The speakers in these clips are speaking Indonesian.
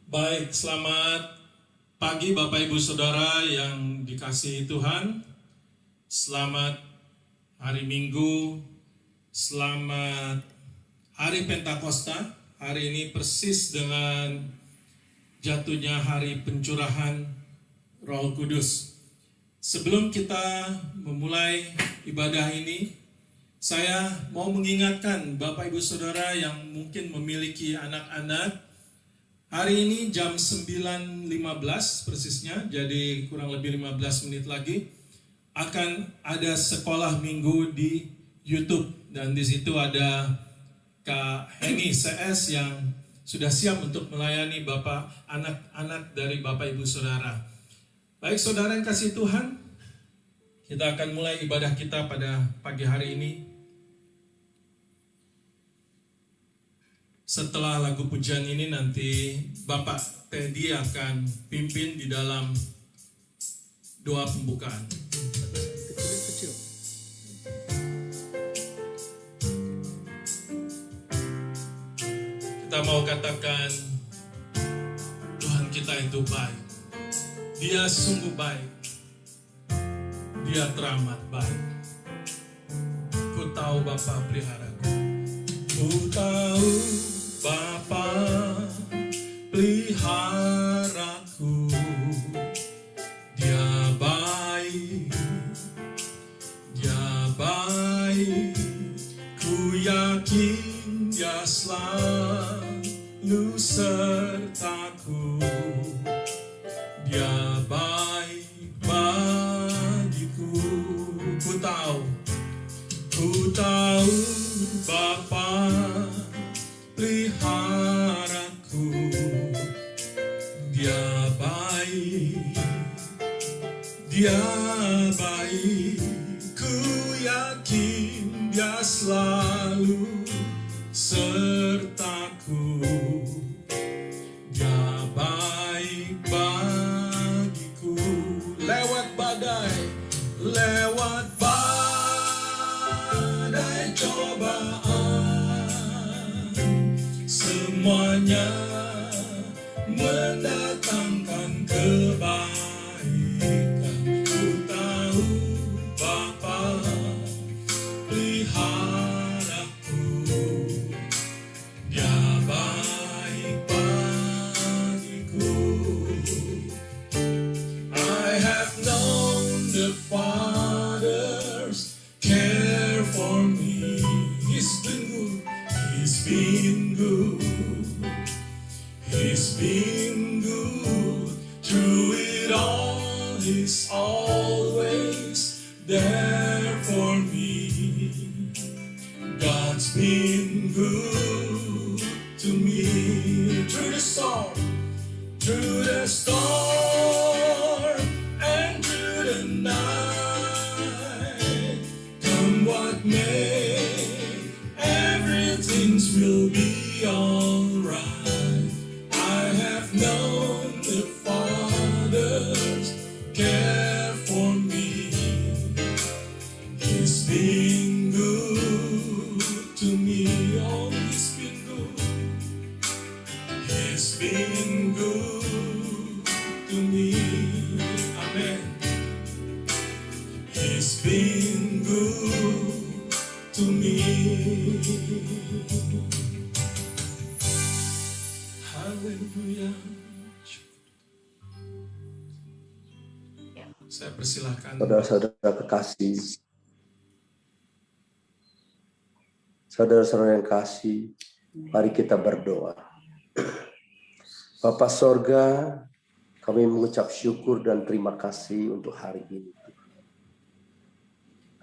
Baik, selamat pagi Bapak Ibu Saudara yang dikasihi Tuhan. Selamat hari Minggu, selamat hari Pentakosta. Hari ini persis dengan jatuhnya hari pencurahan Roh Kudus. Sebelum kita memulai ibadah ini, saya mau mengingatkan Bapak Ibu Saudara yang mungkin memiliki anak-anak. Hari ini jam 9.15 persisnya, jadi kurang lebih 15 menit lagi, akan ada sekolah minggu di YouTube. Dan di situ ada Kak Heni CS yang sudah siap untuk melayani Bapak anak-anak dari Bapak Ibu Saudara. Baik saudara yang kasih Tuhan, kita akan mulai ibadah kita pada pagi hari ini. Setelah lagu pujian ini nanti Bapak Teddy akan pimpin di dalam doa pembukaan. Kita mau katakan, Tuhan kita itu baik. Dia sungguh baik. Dia teramat baik. Ku tahu Bapa peliharaku. Ku tahu Bapa peliharaku, Dia baik, Dia baik. Ku yakin Dia selalu sertaku. Dia baik bagiku. Ku tahu Bapa peliharaku, Dia baik, Dia baik. Ku yakin Dia selalu sertaku. Dia baik bagiku. Lewat badai cobaan, semuanya mendatangkan kebaikan. Ku tahu Bapa peliharaku, Dia baik bagiku. I have known the Father's care for me. He's been good. He's been good. Through it all, He's always there for me. God's been good to me. Through the storm, and through the night, come what may, everything will be alright. I have known the Father's care for me. He's been good to me. Oh, He's been good. He's been good to me. Amen. He's been good to me. Haleluya. Saya persilahkan. Saudara-saudara kekasih, saudara-saudara yang kasih, mari kita berdoa. Bapa Sorga, kami mengucap syukur dan terima kasih untuk hari ini.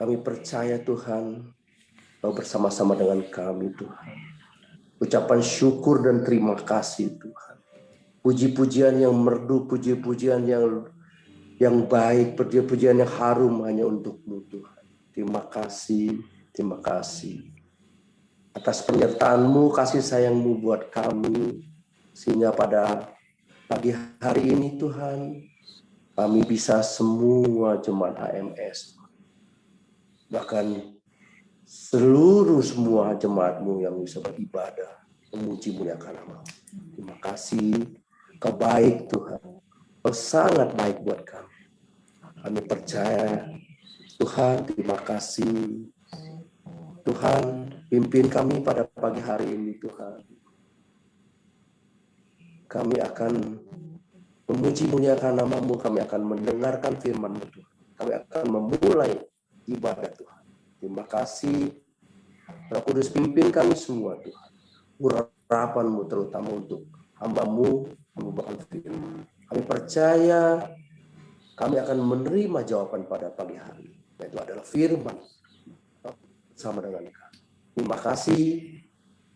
Kami percaya Tuhan, Kau bersama-sama dengan kami Tuhan. Ucapan syukur dan terima kasih Tuhan. Puji-pujian yang merdu, puji-pujian yang baik, puji-pujian yang harum hanya untuk-Mu Tuhan. Terima kasih atas penyertaan-Mu, kasih sayang-Mu buat kami, sehingga pada pagi hari ini Tuhan, kami bisa semua jemaat HMS, bahkan seluruh semua jemaat-Mu yang bisa beribadah, memuji muliakan nama. Terima kasih, Kau baik Tuhan. Kau sangat baik buat kami. Kami percaya Tuhan, terima kasih. Tuhan, pimpin kami pada pagi hari ini Tuhan. Kami akan memuji muliakan nama-Mu, kami akan mendengarkan firman-Mu Tuhan. Kami akan memulai ibadah Tuhan. Terima kasih. Roh Kudus pimpin kami semua Tuhan. Urapan-Mu terutama untuk hamba-Mu membawakan firman. Kami percaya kami akan menerima jawaban pada pagi hari. Yaitu adalah firman sama dengan kami. Terima kasih.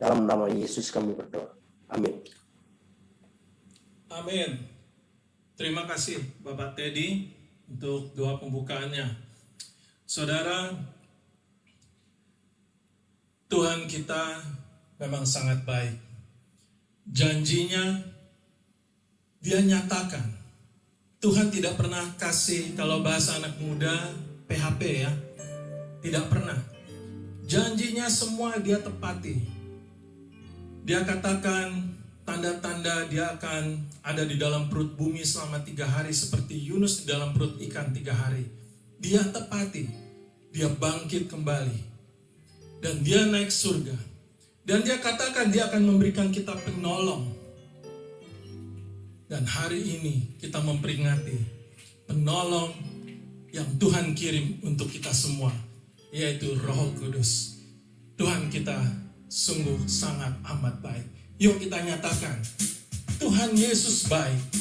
Dalam nama Yesus kami berdoa. Amin. Amin. Terima kasih Bapak Teddy untuk doa pembukaannya. Saudara, Tuhan kita memang sangat baik. Janjinya Dia nyatakan. Tuhan tidak pernah kasih, kalau bahasa anak muda, PHP ya. Tidak pernah. Janjinya semua Dia tepati. Dia katakan tanda-tanda Dia akan ada di dalam perut bumi selama 3 hari seperti Yunus di dalam perut ikan 3 hari. Dia tepati. Dia bangkit kembali. Dan Dia naik surga. Dan Dia katakan Dia akan memberikan kita penolong. Dan hari ini kita memperingati penolong yang Tuhan kirim untuk kita semua, yaitu Roh Kudus. Tuhan kita sungguh sangat amat baik. Yuk kita nyatakan, Tuhan Yesus baik.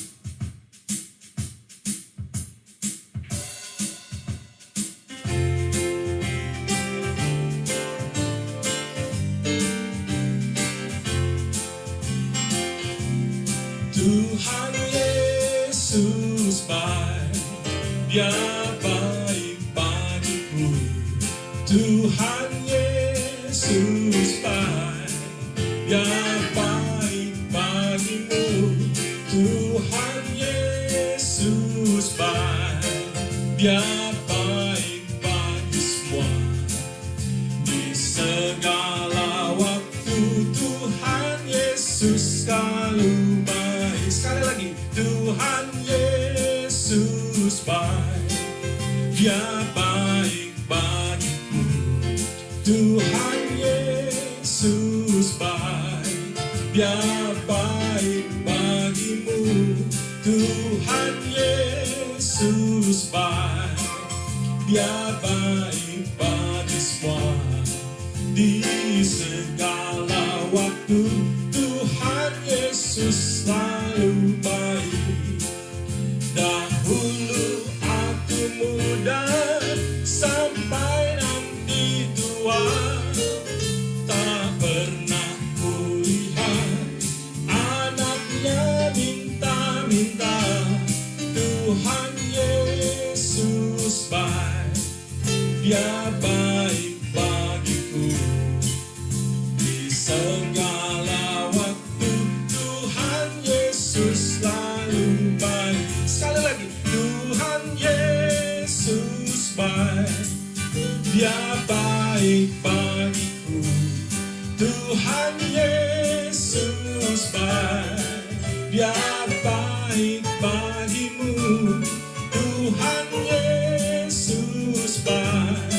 Tuhan Yesus baik, Dia baik bagiku. Tuhan Yesus baik, Dia baik bagimu. Tuhan Yesus baik, Dia baik bagi semua. Di segala waktu Tuhan Yesus selalu baik. Sekali lagi, Tuhan Yesus baik, Dia baik bagiku. Tuhan Yesus baik, Dia baik bagimu. Tuhan Yesus baik, Dia baik bagi semua. Di segala waktu Tuhan Yesus selalu baik. Dahulu aku muda sampai nanti tua, tak pernah kulihat anaknya minta-minta. Tuhan Yesus baik, Dia baik bagiku. Di segala waktu Tuhan Yesus selalu baik. Sekali lagi, Tuhan Yesus baik, Dia baik bagiku. Tuhan Yesus baik, Dia baik bagimu. Tuhan Yesus baik,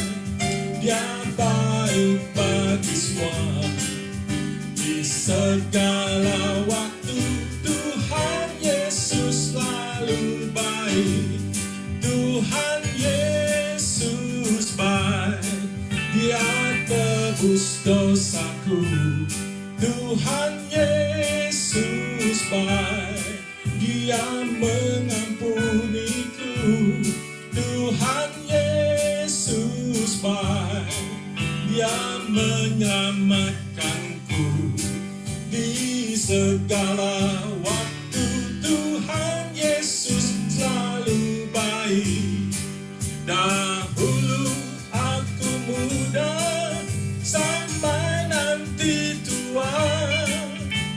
Dia baik bagi semua. Di segala waktu Tuhan Yesus selalu baik. Tuhan Yesus baik, Dia tebus dosaku. Tuhan Yesus baik, Dia mengampuniku. Tuhan Yesus baik, Dia menyelamatkanku. Di segala waktu Tuhan Yesus selalu baik. Dahulu aku muda sampai nanti tua,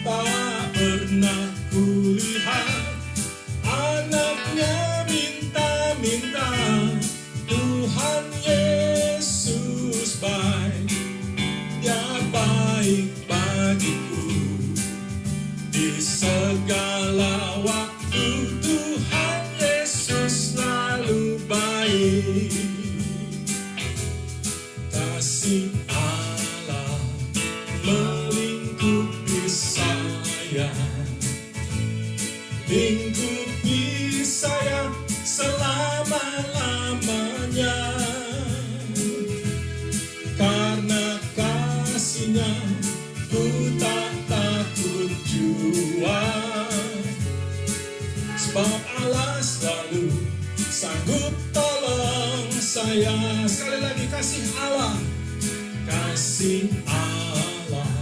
tak pernah kulihat anaknya minta-minta. Tuhan Yesus baik, Dia baik bagiku. Di segala segala waktu Tuhan Yesus selalu baik. Kasih Allah melingkupi saya, lingkupi saya selama-lamanya. Karena kasih-Nya ku tak takut jua, sebab Allah selalu sanggup tolong saya. Sekali lagi, kasih Allah, kasih Allah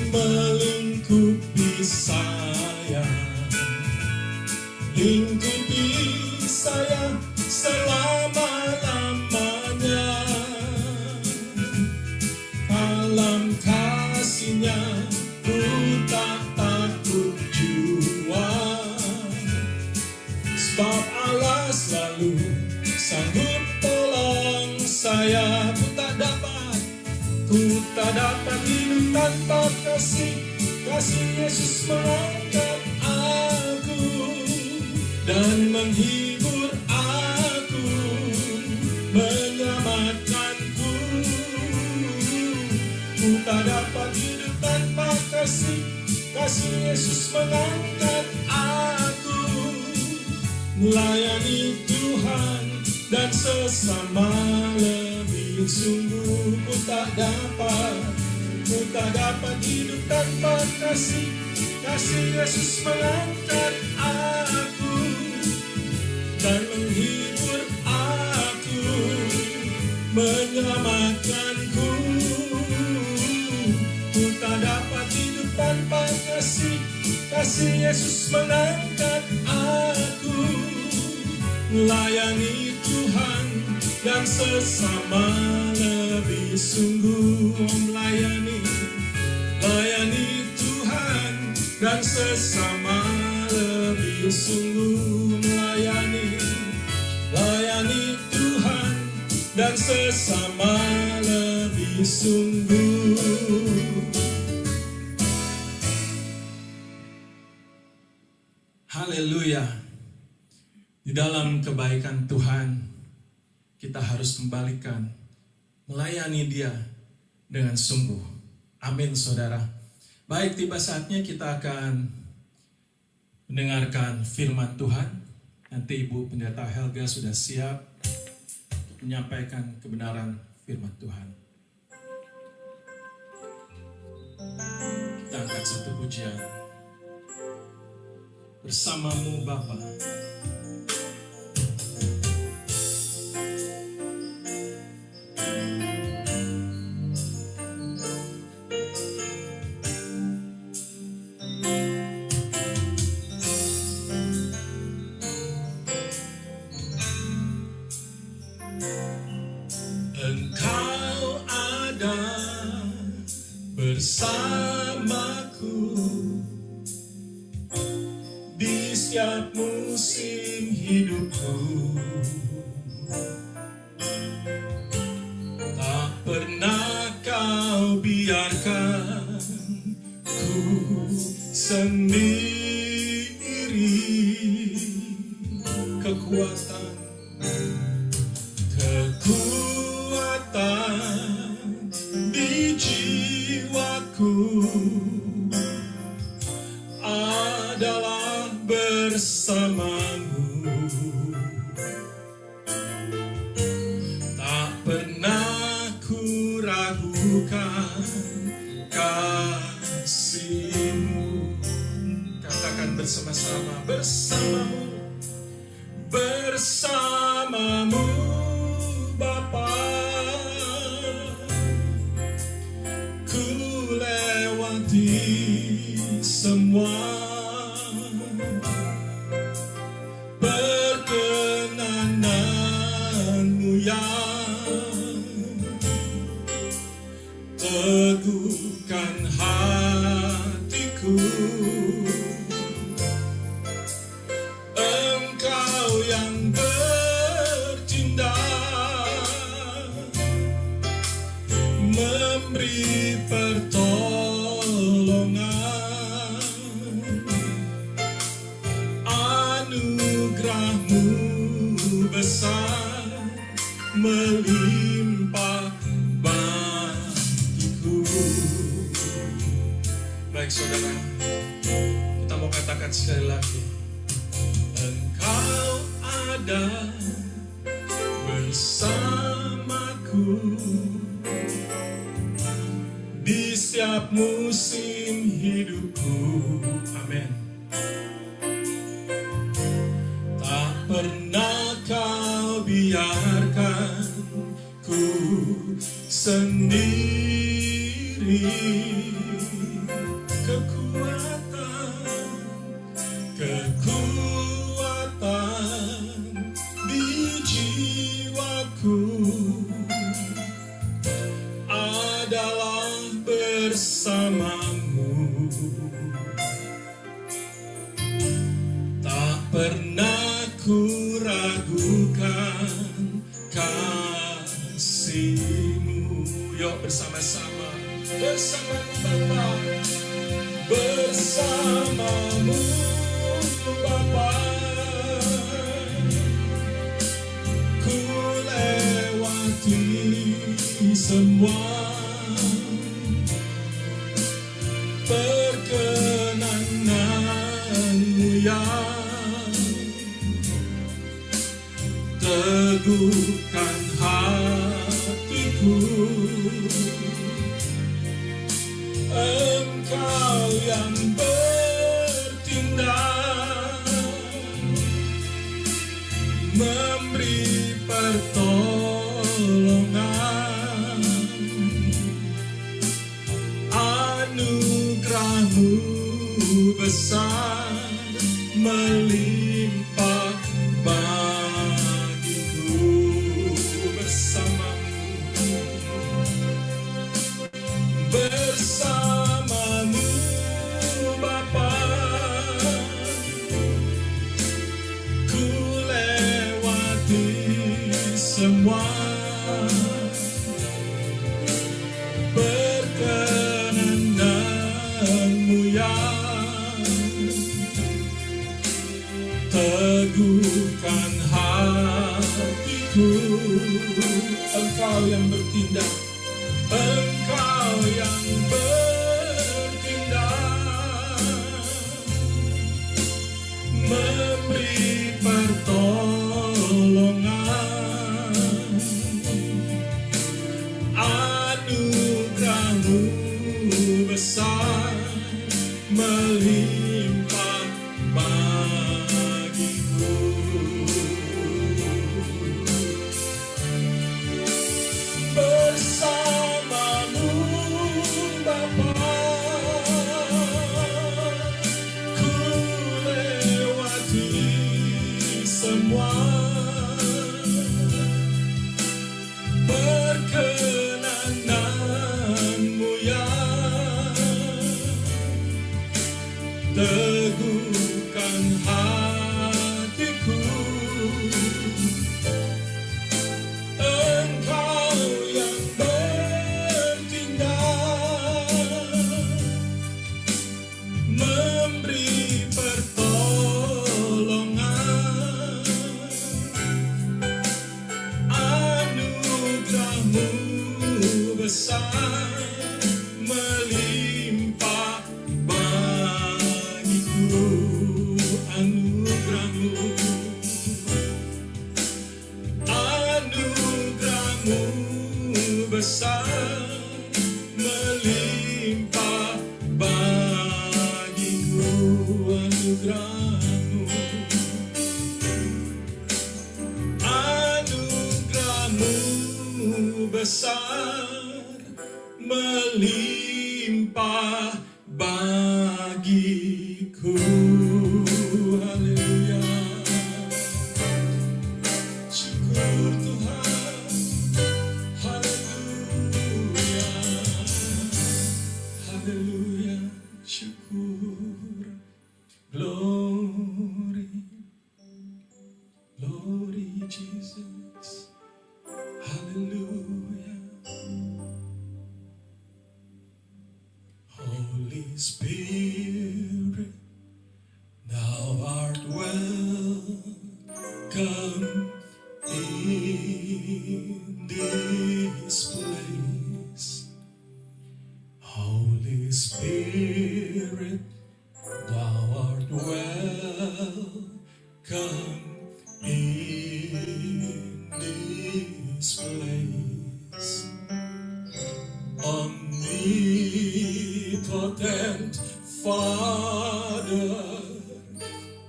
melingkupi saya, lingkupi saya selama-lamanya. Dalam kasih-Nya ku tak takut jua, sebab Allah selalu sanggup tolong saya. Ku tak dapat hidup tanpa kasih Yesus mengangkat aku dan menghibur aku, menyelamatkanku. Ku tak dapat hidup tanpa kasih Yesus mengangkat aku, melayani Tuhan dan sesama lebih sungguh. Ku tak dapat hidup tanpa kasih Yesus mengangkat aku dan menghibur aku, menyelamatkanku. Ku tak dapat hidup tanpa kasih Yesus mengangkat aku, melayani Tuhan dan sesama lebih sungguh. Melayani Tuhan dan sesama lebih sungguh. Melayani Tuhan dan sesama lebih sungguh. Haleluya. Di dalam kebaikan Tuhan kita harus kembalikan melayani Dia dengan sungguh. Amin, saudara. Baik, tiba saatnya kita akan mendengarkan firman Tuhan. Nanti Ibu Pendeta Helga sudah siap untuk menyampaikan kebenaran firman Tuhan. Kita angkat satu pujian. Bersamamu Bapa. Bersamaku di setiap musim hidupku, tak pernah Kau biarkan ku sendiri. Kekuatan di jiwaku adalah bersamamu. Tak pernah ku ragukan kasih-Mu. Katakan bersama-sama, bersamamu Bapa. Ku lewati semua perkenanan-Mu yang teguhkan hatiku. Engkau yang memberi pertolongan baik saudara. Kita mau katakan sekali lagi. Engkau ada bersamaku di setiap musim hidupku. Amin. Tak pernah kau biarkan ku sendiri. Kekuatan di jiwaku adalah bersamamu. Tak pernah ku ragukan kasih-Mu. Yuk bersama-sama, bersamamu Bapa, bersamamu Bapa, ku lewati semua perkenanan-Mu yang teguhkan hatiku. Engkau yang bertindak, memberi pertolongan, anugerah-Mu besar melimpah bagiku. Bersamamu Bapa, ku lewati semua perkenanan-Mu yang teguhkan hatiku. Engkau yang bertindak, Engkau yang bertindak, memberi pertolongan, anugerah-Mu besar melimpah bagiku. Bersamamu Bapa, ku lewati semua perkenanan-Mu yang teguhkan hatiku. Engkau yang bertindak, memberi pertolongan, anugerah-Mu besar melimpah bagiku. Anugerah-Mu besar melimpah bagiku. Anugerah-Mu besar melimpah bagiku. Haleluya. Syukur Tuhan. Haleluya. Haleluya. Syukur. Glory. Glory Jesus. Haleluya. Holy Spirit, Thou art welcome in this place. Holy Spirit, Omnipotent Father,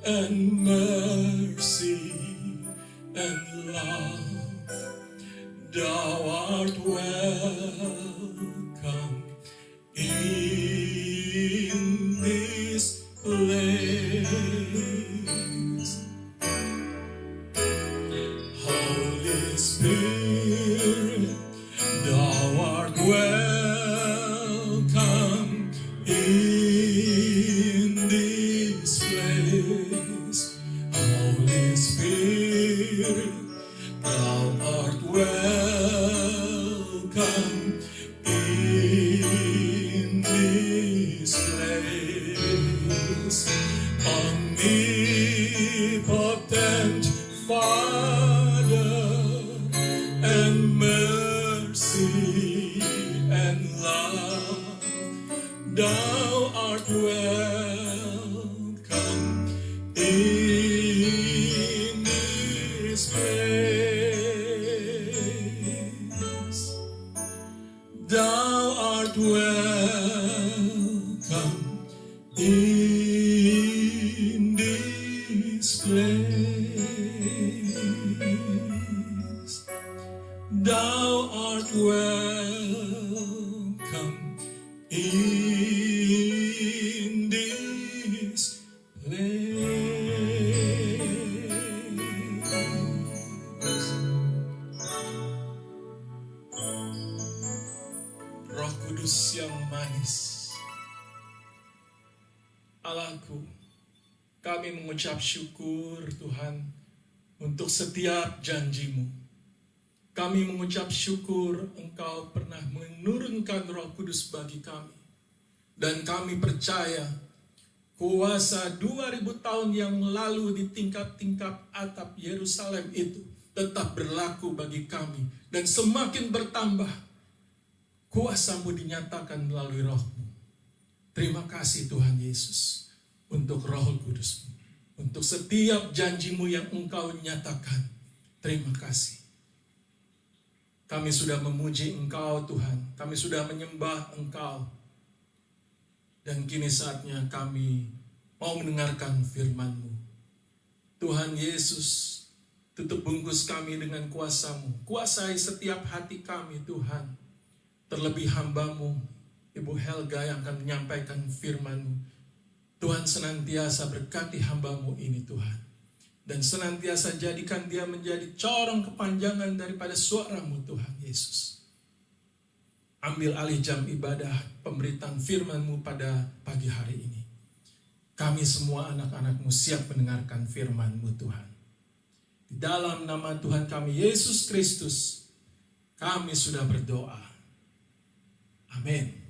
and mercy and love, thou art welcome in this place. Holy Spirit, thou art welcome in this place. Holy Spirit, thou art welcome in this place. Omnipotent Father, and mercy and love, thou art welcome in this place. Thou art welcome in this place. Thou art welcome in this place. Roh Kudus yang manis, Allahku, kami mengucap syukur Tuhan untuk setiap janji-Mu. Kami mengucap syukur Engkau pernah menurunkan Roh Kudus bagi kami. Dan kami percaya kuasa 2000 tahun yang lalu di tingkap-tingkap atap Yerusalem itu tetap berlaku bagi kami. Dan semakin bertambah, kuasa-Mu dinyatakan melalui Roh-Mu. Terima kasih Tuhan Yesus untuk Roh Kudus-Mu. Untuk setiap janji-Mu yang Engkau nyatakan. Terima kasih. Kami sudah memuji Engkau Tuhan. Kami sudah menyembah Engkau. Dan kini saatnya kami mau mendengarkan firman-Mu. Tuhan Yesus, tutup bungkus kami dengan kuasa-Mu. Kuasai setiap hati kami Tuhan. Terlebih hamba-Mu, Ibu Helga yang akan menyampaikan firman-Mu. Tuhan senantiasa berkati hamba-Mu ini Tuhan. Dan senantiasa jadikan dia menjadi corong kepanjangan daripada suara-Mu Tuhan Yesus. Ambil alih jam ibadah pemberitaan firman-Mu pada pagi hari ini. Kami semua anak-anak-Mu siap mendengarkan firman-Mu Tuhan. Di dalam nama Tuhan kami Yesus Kristus, kami sudah berdoa. Amin.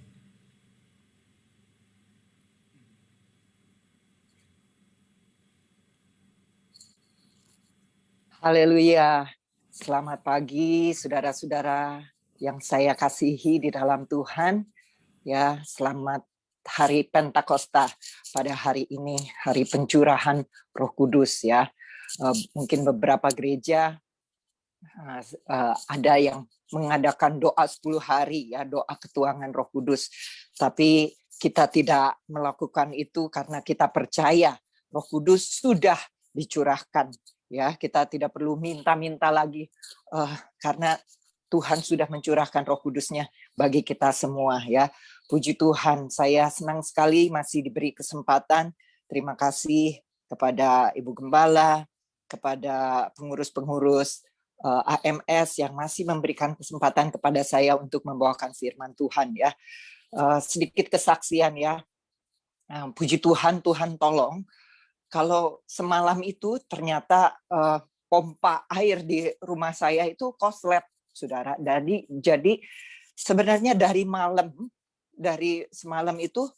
Haleluya. Selamat pagi saudara-saudara yang saya kasihi di dalam Tuhan. Ya, selamat hari Pentakosta pada hari ini, hari pencurahan Roh Kudus ya. Mungkin beberapa gereja ada yang mengadakan doa 10 hari ya, doa ketuangan Roh Kudus. Tapi kita tidak melakukan itu karena kita percaya Roh Kudus sudah dicurahkan. Ya, kita tidak perlu minta-minta lagi karena Tuhan sudah mencurahkan Roh Kudus-Nya bagi kita semua ya. Puji Tuhan, saya senang sekali masih diberi kesempatan. Terima kasih kepada Ibu Gembala, kepada pengurus-pengurus AMS yang masih memberikan kesempatan kepada saya untuk membawakan firman Tuhan ya. Sedikit kesaksian ya. Puji Tuhan, Tuhan tolong. Kalau semalam itu ternyata pompa air di rumah saya itu koslet, saudara. Jadi sebenarnya dari semalam itu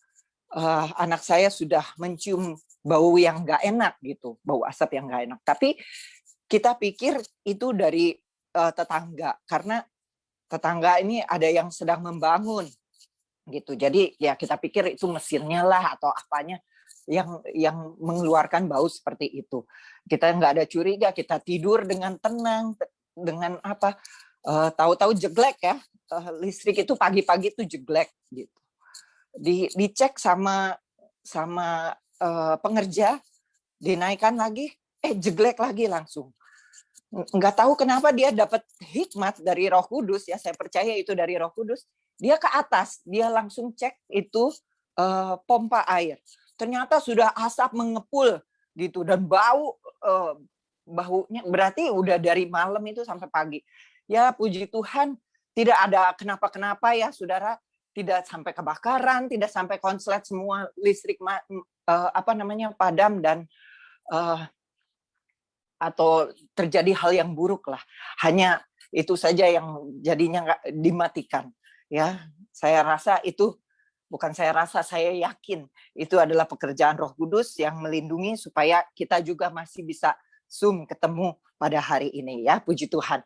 anak saya sudah mencium bau yang nggak enak gitu, bau asap yang nggak enak. Tapi kita pikir itu dari tetangga, karena tetangga ini ada yang sedang membangun gitu. Jadi ya kita pikir itu mesinnya lah atau apanya yang mengeluarkan bau seperti itu. Kita nggak ada curiga, kita tidur dengan tenang, dengan tahu-tahu jeglek ya, listrik itu pagi-pagi itu jeglek gitu. Dicek sama pengerja, dinaikkan lagi, jeglek lagi langsung. Nggak tahu kenapa dia dapat hikmat dari Roh Kudus, ya saya percaya itu dari Roh Kudus. Dia ke atas, dia langsung cek itu pompa air. Ternyata sudah asap mengepul gitu dan baunya berarti udah dari malam itu sampai pagi. Ya puji Tuhan tidak ada kenapa-kenapa ya saudara, tidak sampai kebakaran, tidak sampai konslet semua listrik padam dan atau terjadi hal yang buruk lah. Hanya itu saja yang jadinya nggak dimatikan. Ya, saya rasa itu saya yakin itu adalah pekerjaan Roh Kudus yang melindungi supaya kita juga masih bisa Zoom ketemu pada hari ini ya. Puji Tuhan.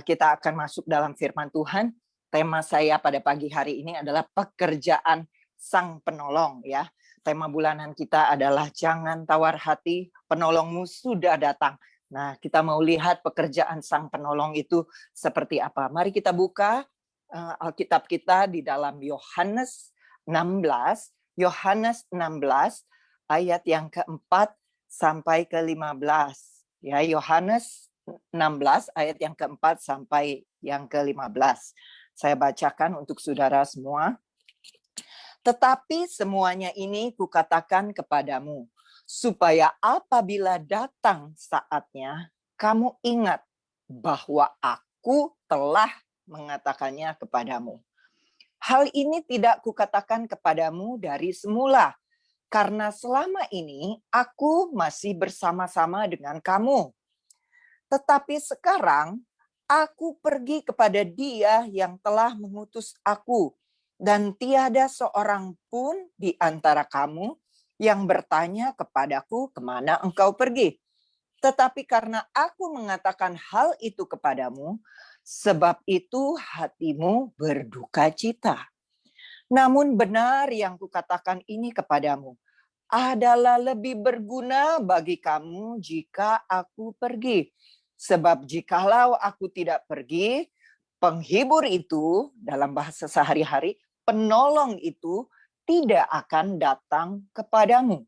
Kita akan masuk dalam firman Tuhan. Tema saya pada pagi hari ini adalah pekerjaan Sang Penolong ya. Tema bulanan kita adalah jangan tawar hati, penolongmu sudah datang. Nah, kita mau lihat pekerjaan Sang Penolong itu seperti apa. Mari kita buka Alkitab kita di dalam Yohanes 16 ayat yang keempat sampai ke-15. Ya, Yohanes 16 ayat yang keempat sampai yang ke-15. Saya bacakan untuk saudara semua. Tetapi semuanya ini kukatakan kepadamu, supaya apabila datang saatnya, kamu ingat bahwa aku telah mengatakannya kepadamu. Hal ini tidak kukatakan kepadamu dari semula, karena selama ini aku masih bersama-sama dengan kamu. Tetapi sekarang aku pergi kepada Dia yang telah mengutus aku, dan tiada seorang pun di antara kamu yang bertanya kepadaku kemana engkau pergi. Tetapi karena aku mengatakan hal itu kepadamu, sebab itu hatimu berduka cita. Namun benar yang kukatakan ini kepadamu adalah lebih berguna bagi kamu jika aku pergi. Sebab jikalau aku tidak pergi, penghibur itu dalam bahasa sehari-hari, penolong itu tidak akan datang kepadamu.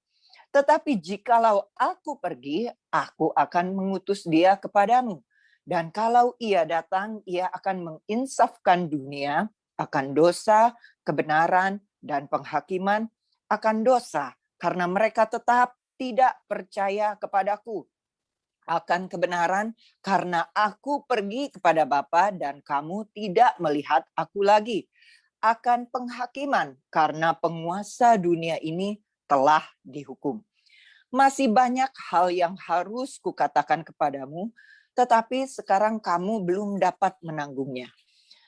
Tetapi jikalau aku pergi, aku akan mengutus dia kepadamu. Dan kalau ia datang, ia akan menginsafkan dunia akan dosa, kebenaran, dan penghakiman akan dosa. Karena mereka tetap tidak percaya kepadaku. Akan kebenaran, karena aku pergi kepada Bapa dan kamu tidak melihat aku lagi. Akan penghakiman, karena penguasa dunia ini telah dihukum. Masih banyak hal yang harus kukatakan kepadamu, tetapi sekarang kamu belum dapat menanggungnya.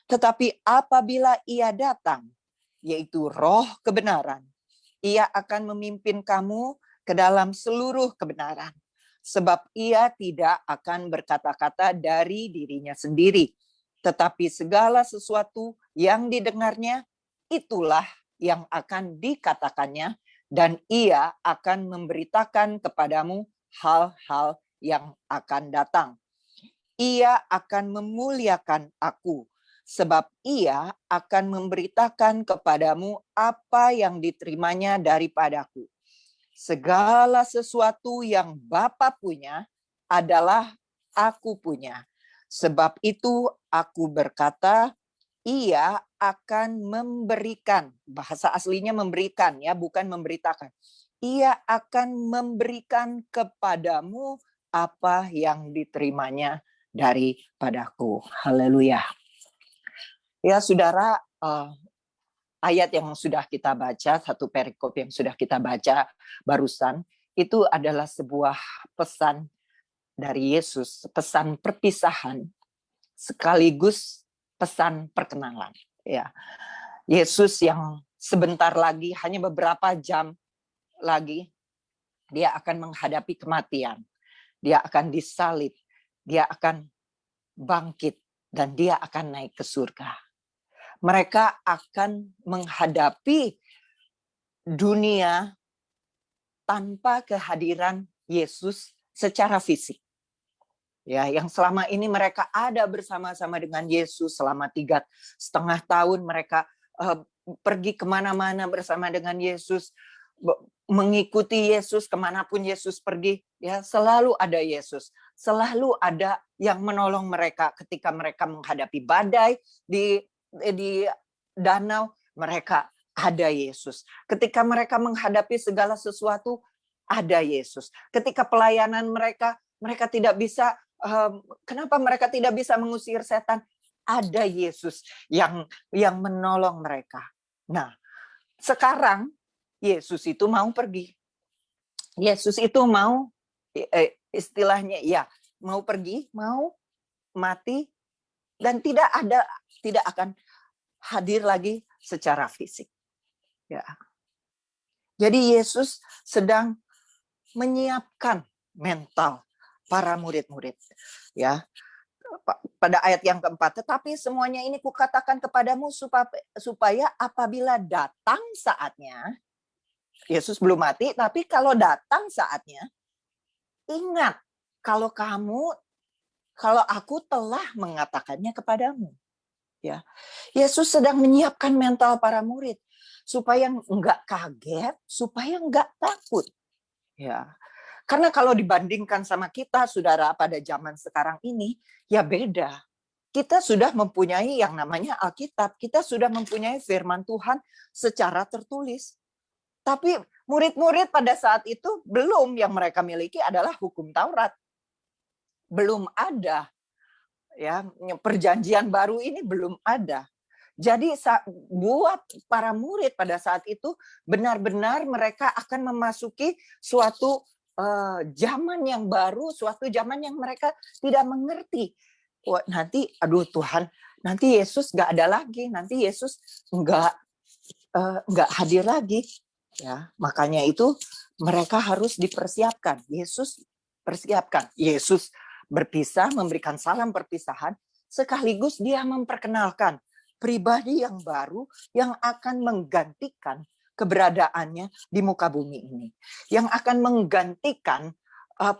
Tetapi apabila ia datang, yaitu Roh kebenaran, ia akan memimpin kamu ke dalam seluruh kebenaran. Sebab ia tidak akan berkata-kata dari dirinya sendiri, tetapi segala sesuatu yang didengarnya, itulah yang akan dikatakannya, dan ia akan memberitakan kepadamu hal-hal yang akan datang. Ia akan memuliakan aku, sebab ia akan memberitakan kepadamu apa yang diterimanya daripadaku. Segala sesuatu yang Bapa punya adalah aku punya. Sebab itu aku berkata, ia akan memberikan. Bahasa aslinya memberikan ya, bukan memberitakan. Ia akan memberikan kepadamu apa yang diterimanya daripadaku. Haleluya. Ya saudara, ayat yang sudah kita baca, satu perikop yang sudah kita baca barusan, itu adalah sebuah pesan dari Yesus, pesan perpisahan, sekaligus pesan perkenalan. Ya, Yesus yang sebentar lagi, hanya beberapa jam lagi, dia akan menghadapi kematian. Dia akan disalib, dia akan bangkit, dan dia akan naik ke surga. Mereka akan menghadapi dunia tanpa kehadiran Yesus secara fisik. Ya, yang selama ini mereka ada bersama-sama dengan Yesus selama 3,5 tahun mereka pergi kemana-mana bersama dengan Yesus, mengikuti Yesus kemanapun Yesus pergi. Ya, selalu ada Yesus, selalu ada yang menolong mereka ketika mereka menghadapi badai di danau. Mereka ada Yesus. Ketika mereka menghadapi segala sesuatu, ada Yesus. Ketika pelayanan mereka tidak bisa. Kenapa mereka tidak bisa mengusir setan? Ada Yesus yang menolong mereka. Nah, sekarang Yesus itu mau pergi. Yesus itu mau istilahnya ya, mau pergi, mau mati dan tidak akan hadir lagi secara fisik. Ya. Jadi Yesus sedang menyiapkan mental para murid-murid, ya. Pada ayat yang keempat, tetapi semuanya ini kukatakan kepadamu supaya apabila datang saatnya, Yesus belum mati, tapi kalau datang saatnya, ingat kalau aku telah mengatakannya kepadamu. Ya, Yesus sedang menyiapkan mental para murid supaya enggak kaget, supaya enggak takut. Ya. Karena kalau dibandingkan sama kita, saudara, pada zaman sekarang ini, ya beda. Kita sudah mempunyai yang namanya Alkitab. Kita sudah mempunyai firman Tuhan secara tertulis. Tapi murid-murid pada saat itu belum, yang mereka miliki adalah hukum Taurat. Belum ada. Ya, perjanjian baru ini belum ada. Jadi buat para murid pada saat itu, benar-benar mereka akan memasuki suatu zaman yang baru, suatu zaman yang mereka tidak mengerti. Wah, nanti, aduh Tuhan, nanti Yesus nggak ada lagi, nanti Yesus nggak hadir lagi. Ya, makanya itu mereka harus dipersiapkan. Yesus persiapkan. Yesus berpisah, memberikan salam perpisahan, sekaligus dia memperkenalkan pribadi yang baru yang akan menggantikan keberadaannya di muka bumi ini, yang akan menggantikan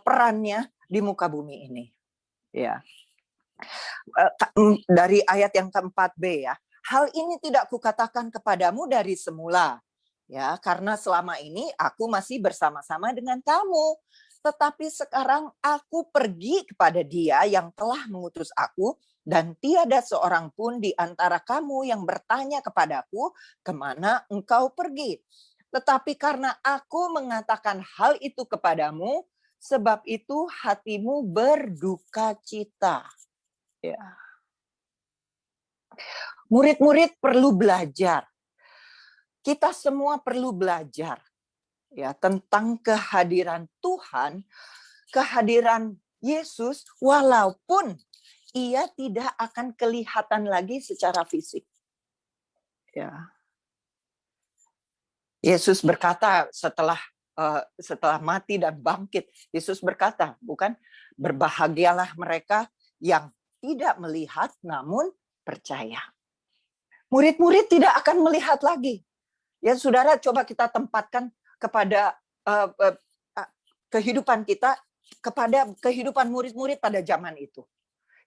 perannya di muka bumi ini. Ya, dari ayat yang keempat B ya, hal ini tidak kukatakan kepadamu dari semula, ya, karena selama ini aku masih bersama-sama dengan kamu. Tetapi sekarang aku pergi kepada Dia yang telah mengutus aku, dan tiada seorang pun di antara kamu yang bertanya kepadaku, kemana engkau pergi? Tetapi karena aku mengatakan hal itu kepadamu, sebab itu hatimu berduka cita. Ya. Murid-murid perlu belajar. Kita semua perlu belajar. Ya, tentang kehadiran Tuhan, kehadiran Yesus, walaupun ia tidak akan kelihatan lagi secara fisik. Ya. Yesus berkata setelah mati dan bangkit, Yesus berkata, bukan, berbahagialah mereka yang tidak melihat namun percaya. Murid-murid tidak akan melihat lagi. Ya, saudara, coba kita tempatkan kepada kehidupan kita, kepada kehidupan murid-murid pada zaman itu.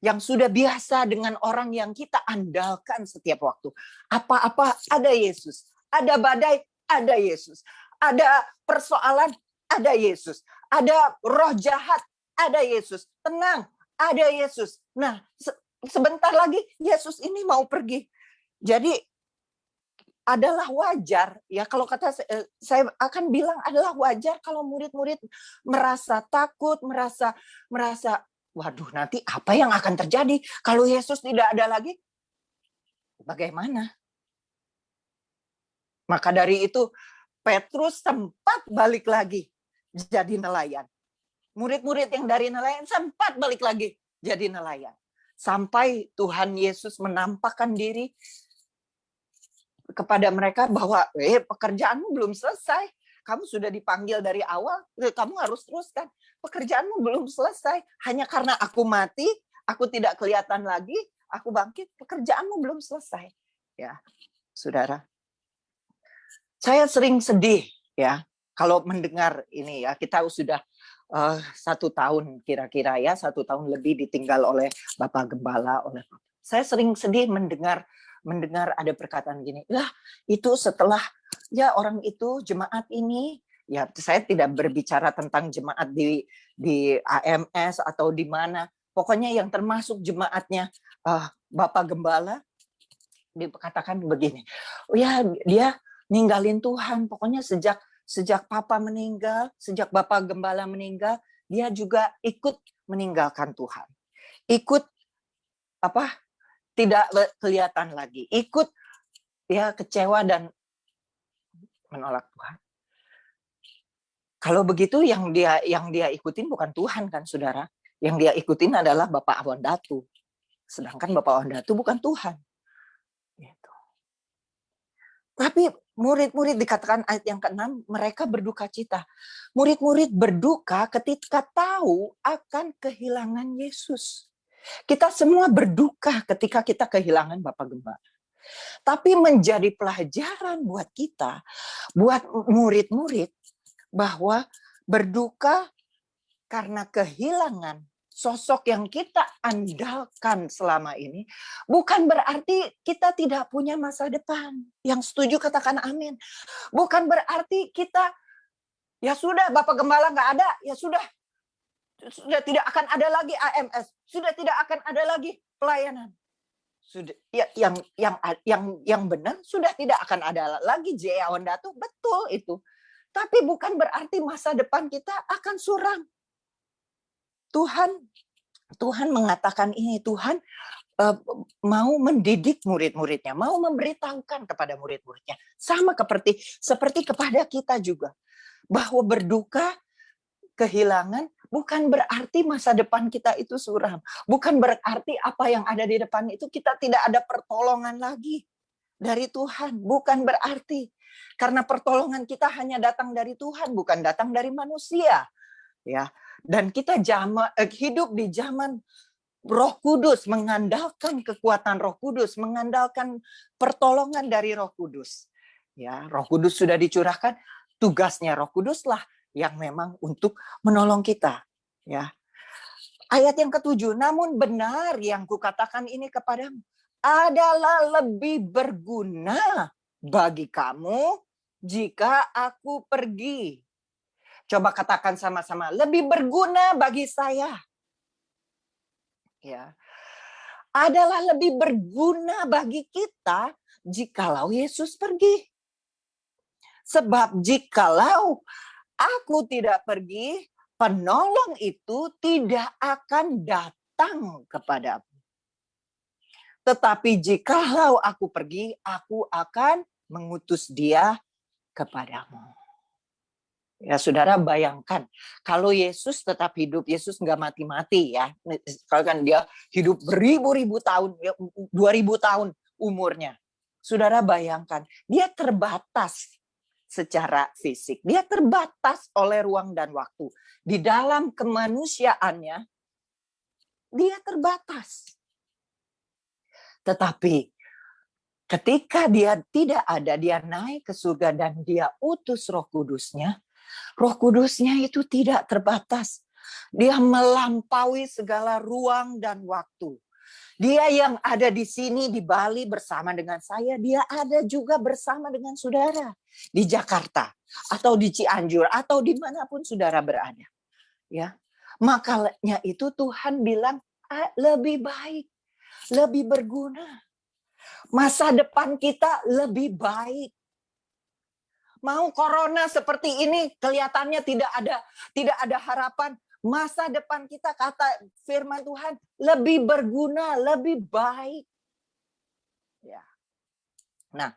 Yang sudah biasa dengan orang yang kita andalkan setiap waktu. Apa-apa ada Yesus. Ada badai, ada Yesus. Ada persoalan, ada Yesus. Ada roh jahat, ada Yesus. Tenang, ada Yesus. Nah, sebentar lagi Yesus ini mau pergi. Jadi adalah wajar, ya, kalau kata saya akan bilang adalah wajar kalau murid-murid merasa takut, merasa waduh, nanti apa yang akan terjadi kalau Yesus tidak ada lagi? Bagaimana? Maka dari itu Petrus sempat balik lagi jadi nelayan. Murid-murid yang dari nelayan sempat balik lagi jadi nelayan. Sampai Tuhan Yesus menampakkan diri kepada mereka bahwa pekerjaanmu belum selesai. Kamu sudah dipanggil dari awal, kamu harus teruskan. Pekerjaanmu belum selesai. Hanya karena aku mati, aku tidak kelihatan lagi, aku bangkit, pekerjaanmu belum selesai. Ya, saudara. Saya sering sedih, ya, kalau mendengar ini, ya, kita sudah 1 tahun kira-kira ya, 1 tahun lebih ditinggal oleh Bapak Gembala. Saya sering sedih mendengar ada perkataan gini, lah itu setelah ya orang itu jemaat ini, ya saya tidak berbicara tentang jemaat di AMS atau di mana, pokoknya yang termasuk jemaatnya Bapak Gembala, dikatakan begini, oh ya dia ninggalin Tuhan, pokoknya sejak Papa meninggal, sejak Bapak Gembala meninggal, dia juga ikut meninggalkan Tuhan, ikut tidak kelihatan lagi, ikut ya kecewa dan menolak Tuhan. Kalau begitu yang dia ikutin bukan Tuhan kan, saudara? Yang dia ikutin adalah Bapak Awan Datu. Sedangkan Bapak Awan Datu bukan Tuhan. Gitu. Tapi murid-murid, dikatakan ayat yang ke-6, mereka berduka cita. Murid-murid berduka ketika tahu akan kehilangan Yesus. Kita semua berduka ketika kita kehilangan Bapak Gembala. Tapi menjadi pelajaran buat kita, buat murid-murid, bahwa berduka karena kehilangan sosok yang kita andalkan selama ini, bukan berarti kita tidak punya masa depan. Yang setuju katakan amin. Bukan berarti kita, ya sudah Bapak Gembala nggak ada, ya sudah tidak akan ada lagi AMS, sudah tidak akan ada lagi pelayanan. Sudah ya, yang benar sudah tidak akan ada lagi J.A. Awan Datu, betul itu. Tapi bukan berarti masa depan kita akan suram. Tuhan mengatakan ini, Tuhan mau mendidik murid-muridnya, mau memberitahukan kepada murid-muridnya. Sama seperti kepada kita juga. Bahwa berduka, kehilangan, bukan berarti masa depan kita itu suram. Bukan berarti apa yang ada di depan itu kita tidak ada pertolongan lagi dari Tuhan. Bukan berarti. Karena pertolongan kita hanya datang dari Tuhan, bukan datang dari manusia. Ya. Dan kita hidup di zaman Roh Kudus, mengandalkan kekuatan Roh Kudus, mengandalkan pertolongan dari Roh Kudus. Ya, Roh Kudus sudah dicurahkan, tugasnya Roh Kuduslah yang memang untuk menolong kita. Ya. Ayat yang ke-7, namun benar yang kukatakan ini kepadamu adalah lebih berguna bagi kamu jika aku pergi. Coba katakan sama-sama, lebih berguna bagi saya. Ya. Adalah lebih berguna bagi kita jikalau Yesus pergi. Sebab jikalau aku tidak pergi, penolong itu tidak akan datang kepadamu. Tetapi jikalau aku pergi, aku akan mengutus dia kepadamu. Ya, saudara bayangkan, kalau Yesus tetap hidup, Yesus nggak mati-mati ya. Kalau kan dia hidup beribu-ribu tahun, 2000 tahun umurnya. Saudara bayangkan, dia terbatas secara fisik. Dia terbatas oleh ruang dan waktu. Di dalam kemanusiaannya, dia terbatas. Tetapi ketika dia tidak ada, dia naik ke surga dan dia utus Roh Kudusnya, Roh Kudusnya itu tidak terbatas. Dia melampaui segala ruang dan waktu. Dia yang ada di sini di Bali bersama dengan saya, dia ada juga bersama dengan saudara di Jakarta atau di Cianjur atau dimanapun saudara berada. Ya, makanya itu Tuhan bilang lebih baik, lebih berguna. Masa depan kita lebih baik. Mau corona seperti ini kelihatannya tidak ada harapan. Masa depan kita, kata firman Tuhan, lebih berguna, lebih baik. Ya. Nah,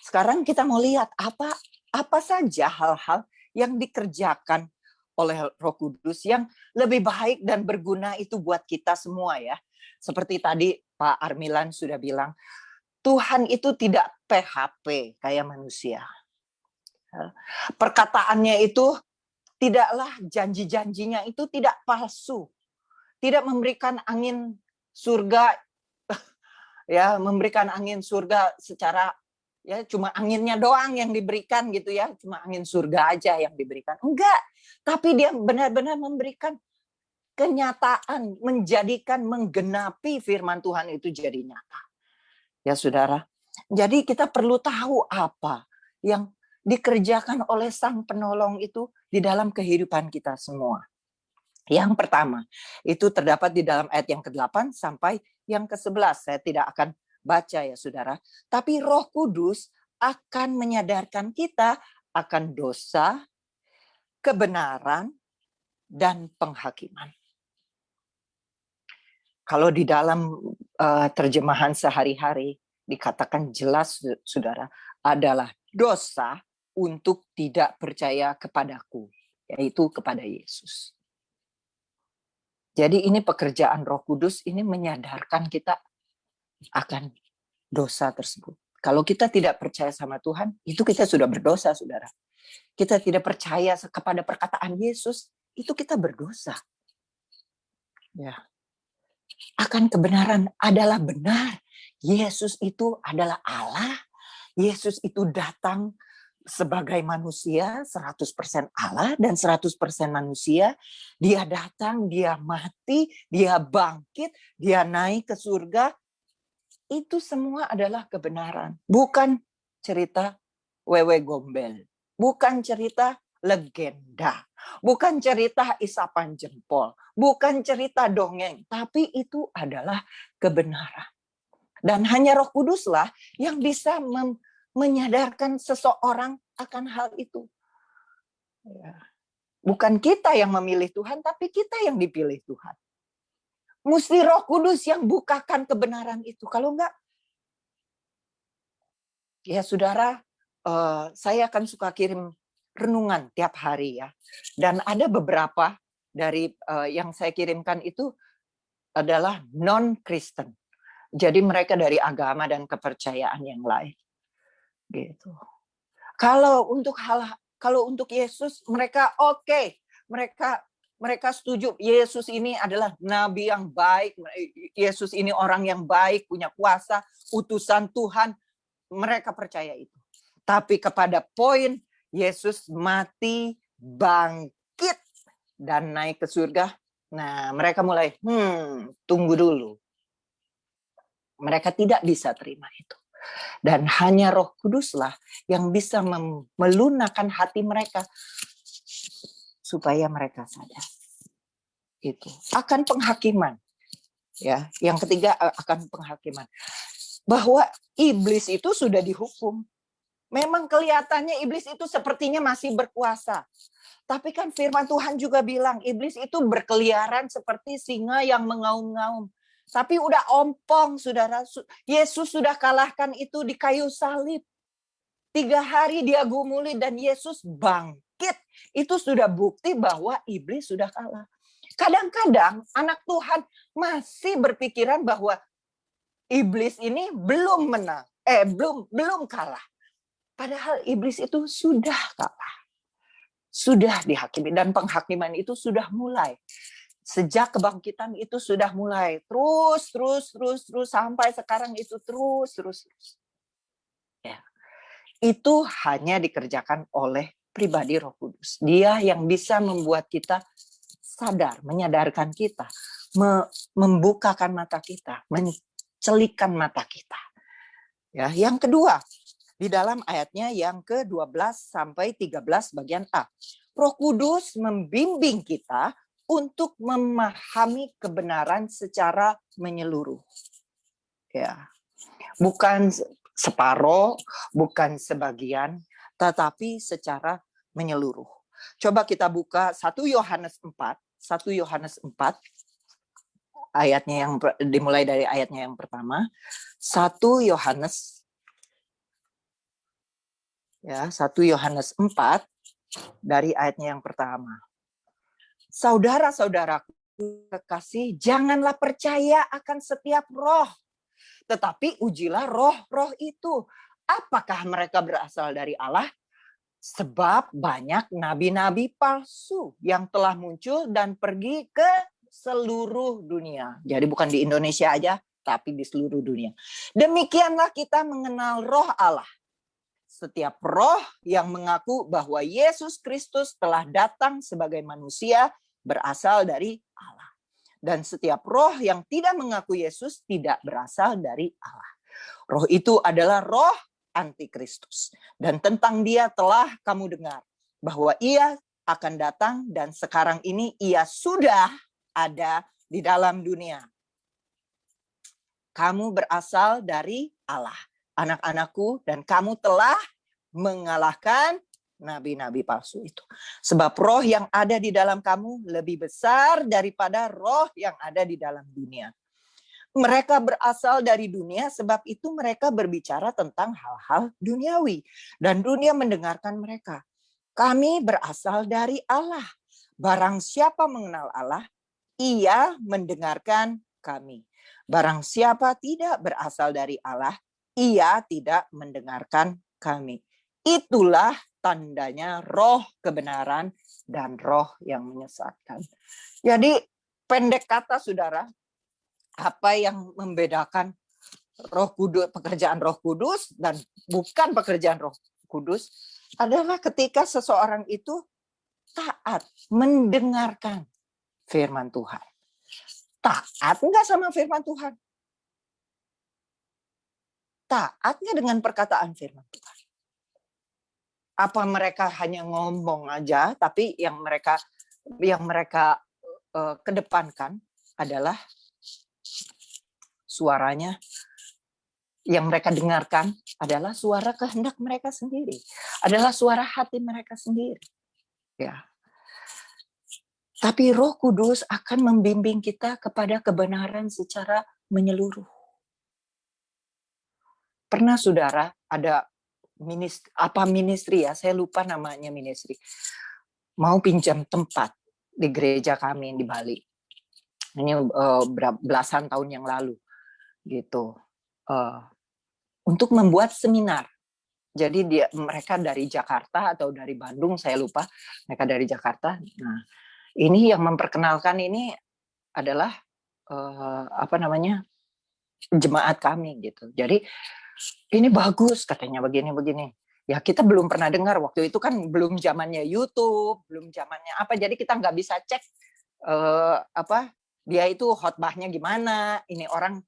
sekarang kita mau lihat apa saja hal-hal yang dikerjakan oleh Roh Kudus yang lebih baik dan berguna itu buat kita semua ya. Seperti tadi Pak Armilan sudah bilang, Tuhan itu tidak PHP kayak manusia. Perkataannya itu tidaklah, janji-janjinya itu tidak palsu. Tidak memberikan angin surga, ya, memberikan angin surga secara ya cuma anginnya doang yang diberikan gitu ya, cuma angin surga aja yang diberikan. Enggak, tapi dia benar-benar memberikan kenyataan, menjadikan, menggenapi firman Tuhan itu jadi nyata. Ya saudara, jadi kita perlu tahu apa yang dikerjakan oleh Sang Penolong itu di dalam kehidupan kita semua. Yang pertama, itu terdapat di dalam ayat yang ke-8 sampai yang ke-11. Saya tidak akan baca ya saudara. Tapi Roh Kudus akan menyadarkan kita akan dosa, kebenaran, dan penghakiman. Kalau di dalam terjemahan sehari-hari dikatakan jelas saudara, adalah dosa untuk tidak percaya kepadaku, yaitu kepada Yesus. Jadi ini pekerjaan Roh Kudus ini menyadarkan kita akan dosa tersebut. Kalau kita tidak percaya sama Tuhan, itu kita sudah berdosa, saudara. Kita tidak percaya kepada perkataan Yesus, itu kita berdosa. Ya. Akan kebenaran adalah benar. Yesus itu adalah Allah. Yesus itu datang sebagai manusia, 100% Allah dan 100% manusia. Dia datang, dia mati, dia bangkit, dia naik ke surga. Itu semua adalah kebenaran. Bukan cerita wewe gombel. Bukan cerita legenda. Bukan cerita isapan jempol. Bukan cerita dongeng. Tapi itu adalah kebenaran. Dan hanya Roh Kuduslah yang bisa menyadarkan seseorang akan hal itu. Bukan kita yang memilih Tuhan, tapi kita yang dipilih Tuhan. Mesti Roh Kudus yang bukakan kebenaran itu. Kalau enggak, ya saudara, saya akan suka kirim renungan tiap hari ya. Dan ada beberapa dari yang saya kirimkan itu adalah non-Kristen. Jadi mereka dari agama dan kepercayaan yang lain. Gitu. Kalau untuk Yesus mereka oke. Mereka setuju Yesus ini adalah nabi yang baik, Yesus ini orang yang baik, punya kuasa, utusan Tuhan. Mereka percaya itu. Tapi kepada poin Yesus mati, bangkit dan naik ke surga. Nah, mereka mulai tunggu dulu. Mereka tidak bisa terima itu. Dan hanya Roh Kuduslah yang bisa melunakkan hati mereka supaya mereka sadar. Itu akan penghakiman. Ya, yang ketiga akan penghakiman. Bahwa iblis itu sudah dihukum. Memang kelihatannya iblis itu sepertinya masih berkuasa. Tapi kan firman Tuhan juga bilang iblis itu berkeliaran seperti singa yang mengaum-ngaum. Tapi udah ompong, saudara. Yesus sudah kalahkan itu di kayu salib. 3 hari dia gumuli dan Yesus bangkit. Itu sudah bukti bahwa iblis sudah kalah. Kadang-kadang anak Tuhan masih berpikiran bahwa iblis ini belum menang. Belum kalah. Padahal iblis itu sudah kalah. Sudah dihakimi dan penghakiman itu sudah mulai. Sejak kebangkitan itu sudah mulai terus sampai sekarang itu terus. Ya. Itu hanya dikerjakan oleh pribadi Roh Kudus. Dia yang bisa membuat kita sadar, menyadarkan kita, membukakan mata kita, mencelikkan mata kita. Ya, yang kedua, di dalam ayatnya yang ke-12 sampai 13 bagian A. Roh Kudus membimbing kita untuk memahami kebenaran secara menyeluruh. Ya. Bukan separoh, bukan sebagian, tetapi secara menyeluruh. Coba kita buka 1 Yohanes 4 ayatnya yang dimulai dari ayatnya yang pertama. 1 Yohanes 4 dari ayatnya yang pertama. Saudara-saudaraku kekasih, janganlah percaya akan setiap roh, tetapi ujilah roh-roh itu. Apakah mereka berasal dari Allah? Sebab banyak nabi-nabi palsu yang telah muncul dan pergi ke seluruh dunia. Jadi bukan di Indonesia aja, tapi di seluruh dunia. Demikianlah kita mengenal roh Allah. setiap roh yang mengaku bahwa Yesus Kristus telah datang sebagai manusia berasal dari Allah. Dan setiap roh yang tidak mengaku Yesus tidak berasal dari Allah. Roh itu adalah roh antikristus. Dan tentang dia telah kamu dengar bahwa ia akan datang dan sekarang ini ia sudah ada di dalam dunia. Kamu berasal dari Allah, anak-anakku, dan kamu telah mengalahkan nabi-nabi palsu itu. Sebab roh yang ada di dalam kamu lebih besar daripada roh yang ada di dalam dunia. Mereka berasal dari dunia, sebab itu mereka berbicara tentang hal-hal duniawi. Dan dunia mendengarkan mereka. Kami berasal dari Allah. Barang siapa mengenal Allah, ia mendengarkan kami. Barang siapa tidak berasal dari Allah, ia tidak mendengarkan kami. Itulah tandanya roh kebenaran dan roh yang menyesatkan. Jadi pendek kata saudara, apa yang membedakan Roh Kudus, pekerjaan Roh Kudus dan bukan pekerjaan Roh Kudus adalah ketika seseorang itu taat mendengarkan firman Tuhan. Taat enggak sama firman Tuhan? Taatnya dengan perkataan firman Tuhan. Apa mereka hanya ngomong aja, tapi yang mereka kedepankan adalah suaranya, yang mereka dengarkan adalah suara kehendak mereka sendiri, adalah suara hati mereka sendiri. Ya. Tapi Roh Kudus akan membimbing kita kepada kebenaran secara menyeluruh. Pernah saudara ada ministry ya, saya lupa namanya ministry, mau pinjam tempat di gereja kami di Bali. Ini belasan tahun yang lalu, gitu. Untuk membuat seminar. Jadi mereka dari Jakarta atau dari Bandung, saya lupa. Mereka dari Jakarta. Nah, ini yang memperkenalkan ini adalah jemaat kami gitu. Jadi ini bagus katanya begini. Ya kita belum pernah dengar, waktu itu kan belum zamannya YouTube, belum zamannya apa. Jadi kita nggak bisa cek dia itu khotbahnya gimana, ini orang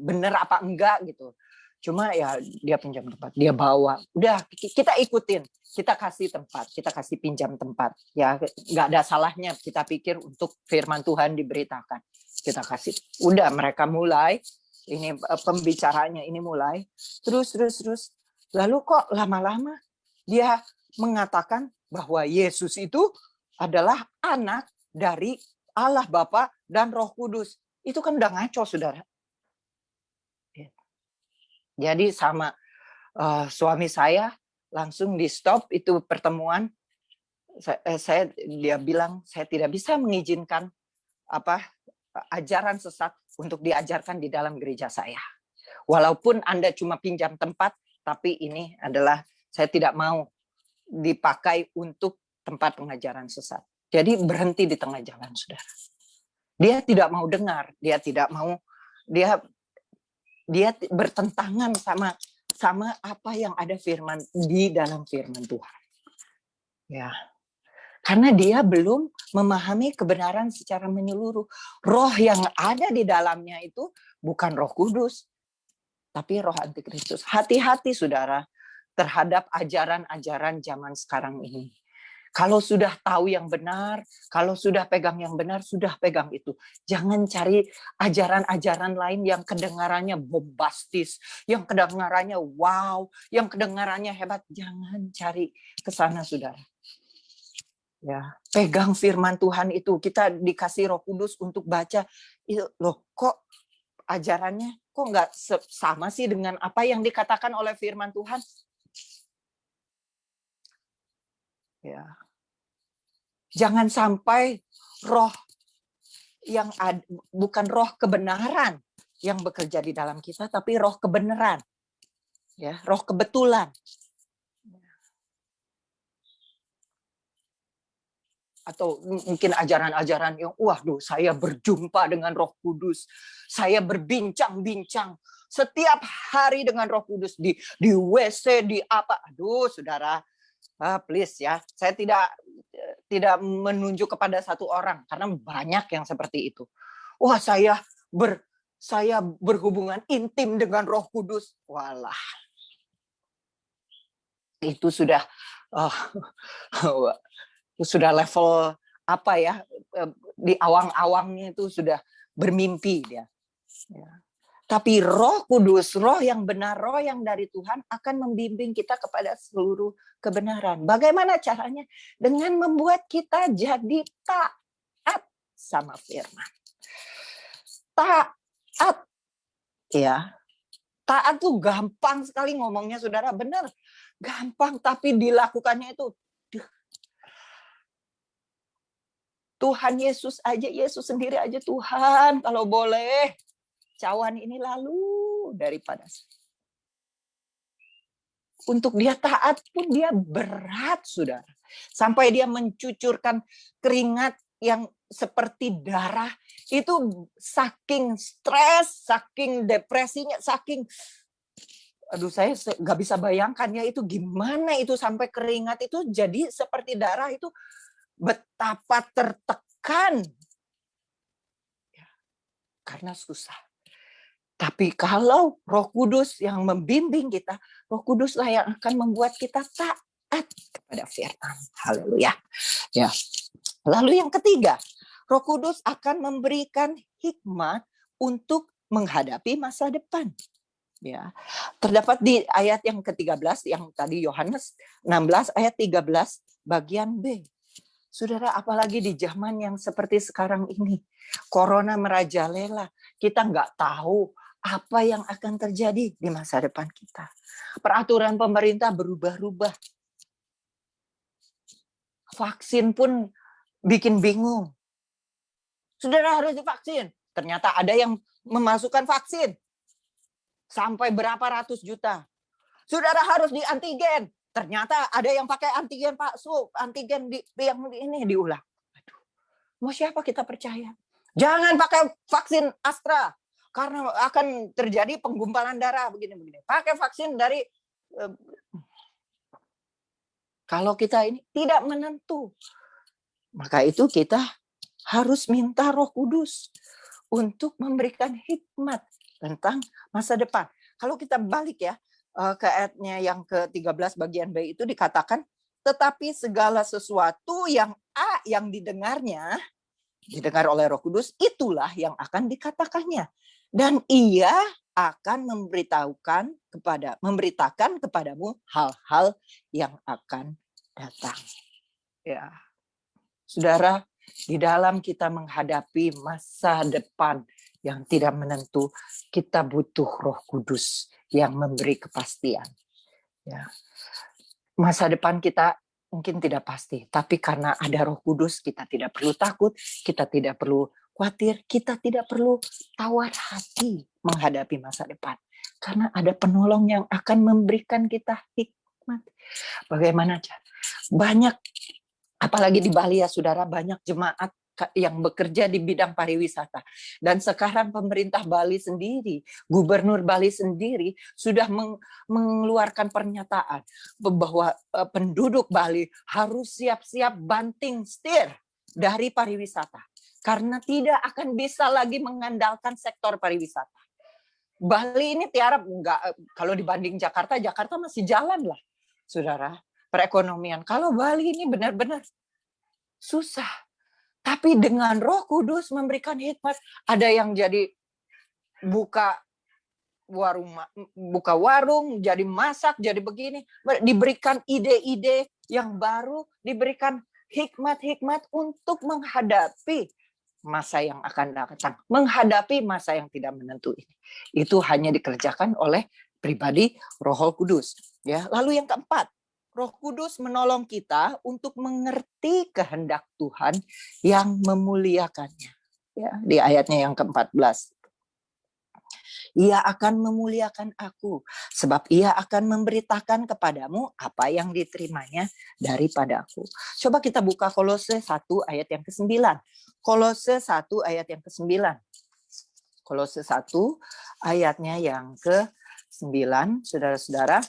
bener apa enggak gitu. Cuma ya dia pinjam tempat, dia bawa, udah kita ikutin, kita kasih tempat, kita kasih pinjam tempat, ya nggak ada salahnya kita pikir untuk firman Tuhan diberitakan, kita kasih, udah mereka mulai, ini pembicaranya ini mulai, terus, lalu kok lama-lama dia mengatakan bahwa Yesus itu adalah anak dari Allah Bapa dan Roh Kudus, itu kan udah ngaco saudara. Jadi sama suami saya langsung di stop itu pertemuan. Dia bilang saya tidak bisa mengizinkan ajaran sesat untuk diajarkan di dalam gereja saya. Walaupun Anda cuma pinjam tempat, tapi ini adalah saya tidak mau dipakai untuk tempat pengajaran sesat. Jadi berhenti di tengah jalan, saudara. Dia tidak mau dengar, dia tidak mau, dia bertentangan sama apa yang ada firman di dalam firman Tuhan. Ya. Karena dia belum memahami kebenaran secara menyeluruh. Roh yang ada di dalamnya itu bukan Roh Kudus, tapi roh antikristus. Hati-hati saudara terhadap ajaran-ajaran zaman sekarang ini. Kalau sudah tahu yang benar, kalau sudah pegang yang benar, sudah pegang itu. Jangan cari ajaran-ajaran lain yang kedengarannya bombastis, yang kedengarannya wow, yang kedengarannya hebat. Jangan cari ke sana, saudara. Ya, pegang firman Tuhan itu. Kita dikasih Roh Kudus untuk baca. Loh, kok ajarannya kok nggak sama sih dengan apa yang dikatakan oleh firman Tuhan? Ya. Jangan sampai roh yang bukan roh kebenaran yang bekerja di dalam kita, tapi roh kebenaran, ya, roh kebetulan. Atau mungkin ajaran-ajaran yang, waduh, saya berjumpa dengan Roh Kudus, saya berbincang-bincang setiap hari dengan Roh Kudus di WC, di apa. Aduh, saudara, please ya, saya tidak menunjuk kepada satu orang karena banyak yang seperti itu. Wah, saya berhubungan intim dengan Roh Kudus. Walah, itu sudah sudah level apa ya, di awang-awangnya itu sudah bermimpi dia. Ya. Tapi Roh Kudus, roh yang benar, roh yang dari Tuhan akan membimbing kita kepada seluruh kebenaran. Bagaimana caranya? Dengan membuat kita jadi taat sama firman. Taat, ya. Taat tuh gampang sekali ngomongnya, saudara, benar. Gampang, tapi dilakukannya itu. Tuhan Yesus aja, Yesus sendiri aja, Tuhan, kalau boleh, cawan ini lalu daripada saya. Untuk dia taat pun dia berat, saudara. Sampai dia mencucurkan keringat yang seperti darah. Itu saking stres, saking depresinya, saking... Aduh, saya nggak bisa bayangkan ya itu gimana itu sampai keringat itu jadi seperti darah, itu betapa tertekan. Ya, karena susah. Tapi kalau Roh Kudus yang membimbing kita, Roh Kuduslah yang akan membuat kita taat kepada firman. Haleluya. Ya. Lalu yang ketiga, Roh Kudus akan memberikan hikmat untuk menghadapi masa depan. Ya. Terdapat di ayat yang ke-13 yang tadi Yohanes 16 ayat 13 bagian B. Saudara, apalagi di zaman yang seperti sekarang ini, corona merajalela, kita nggak tahu apa yang akan terjadi di masa depan kita. Peraturan pemerintah berubah-ubah. Vaksin pun bikin bingung. Saudara harus divaksin. Ternyata ada yang memasukkan vaksin sampai berapa ratus juta. Saudara harus di antigen. Ternyata ada yang pakai antigen palsu, antigen yang ini diulang. Aduh, mau siapa kita percaya? Jangan pakai vaksin Astra karena akan terjadi penggumpalan darah begini-begini. Pakai vaksin dari kalau kita ini tidak menentu, maka itu kita harus minta Roh Kudus untuk memberikan hikmat tentang masa depan. Kalau kita balik ya ke ayatnya yang ke-13 bagian B itu dikatakan, tetapi segala sesuatu yang yang didengar oleh Roh Kudus, itulah yang akan dikatakannya. Dan ia akan memberitakan kepadamu hal-hal yang akan datang. Ya. Saudara, di dalam kita menghadapi masa depan yang tidak menentu, kita butuh Roh Kudus yang memberi kepastian. Ya. Masa depan kita mungkin tidak pasti, tapi karena ada Roh Kudus, kita tidak perlu takut, kita tidak perlu khawatir, kita tidak perlu tawar hati menghadapi masa depan. Karena ada penolong yang akan memberikan kita hikmat. Bagaimana cara? Banyak, apalagi di Bali ya saudara, banyak jemaat yang bekerja di bidang pariwisata. Dan sekarang pemerintah Bali sendiri, gubernur Bali sendiri sudah mengeluarkan pernyataan bahwa penduduk Bali harus siap-siap banting setir dari pariwisata. Karena tidak akan bisa lagi mengandalkan sektor pariwisata. Bali ini tiarap enggak, kalau dibanding Jakarta, Jakarta masih jalan lah, saudara, perekonomian. Kalau Bali ini benar-benar susah. Tapi dengan Roh Kudus memberikan hikmat, ada yang jadi buka warung, jadi masak, jadi begini, diberikan ide-ide yang baru, diberikan hikmat-hikmat untuk menghadapi masa yang akan datang, menghadapi masa yang tidak menentu ini. Itu hanya dikerjakan oleh pribadi Roh Kudus. Ya, lalu yang keempat, Roh Kudus menolong kita untuk mengerti kehendak Tuhan yang memuliakannya. Ya, di ayatnya yang ke-14. Ia akan memuliakan aku, sebab ia akan memberitakan kepadamu apa yang diterimanya daripada aku. Coba kita buka Kolose 1 ayat yang ke-9. Kolose 1 ayat yang ke-9. Kolose 1 ayatnya yang ke-9, saudara-saudara.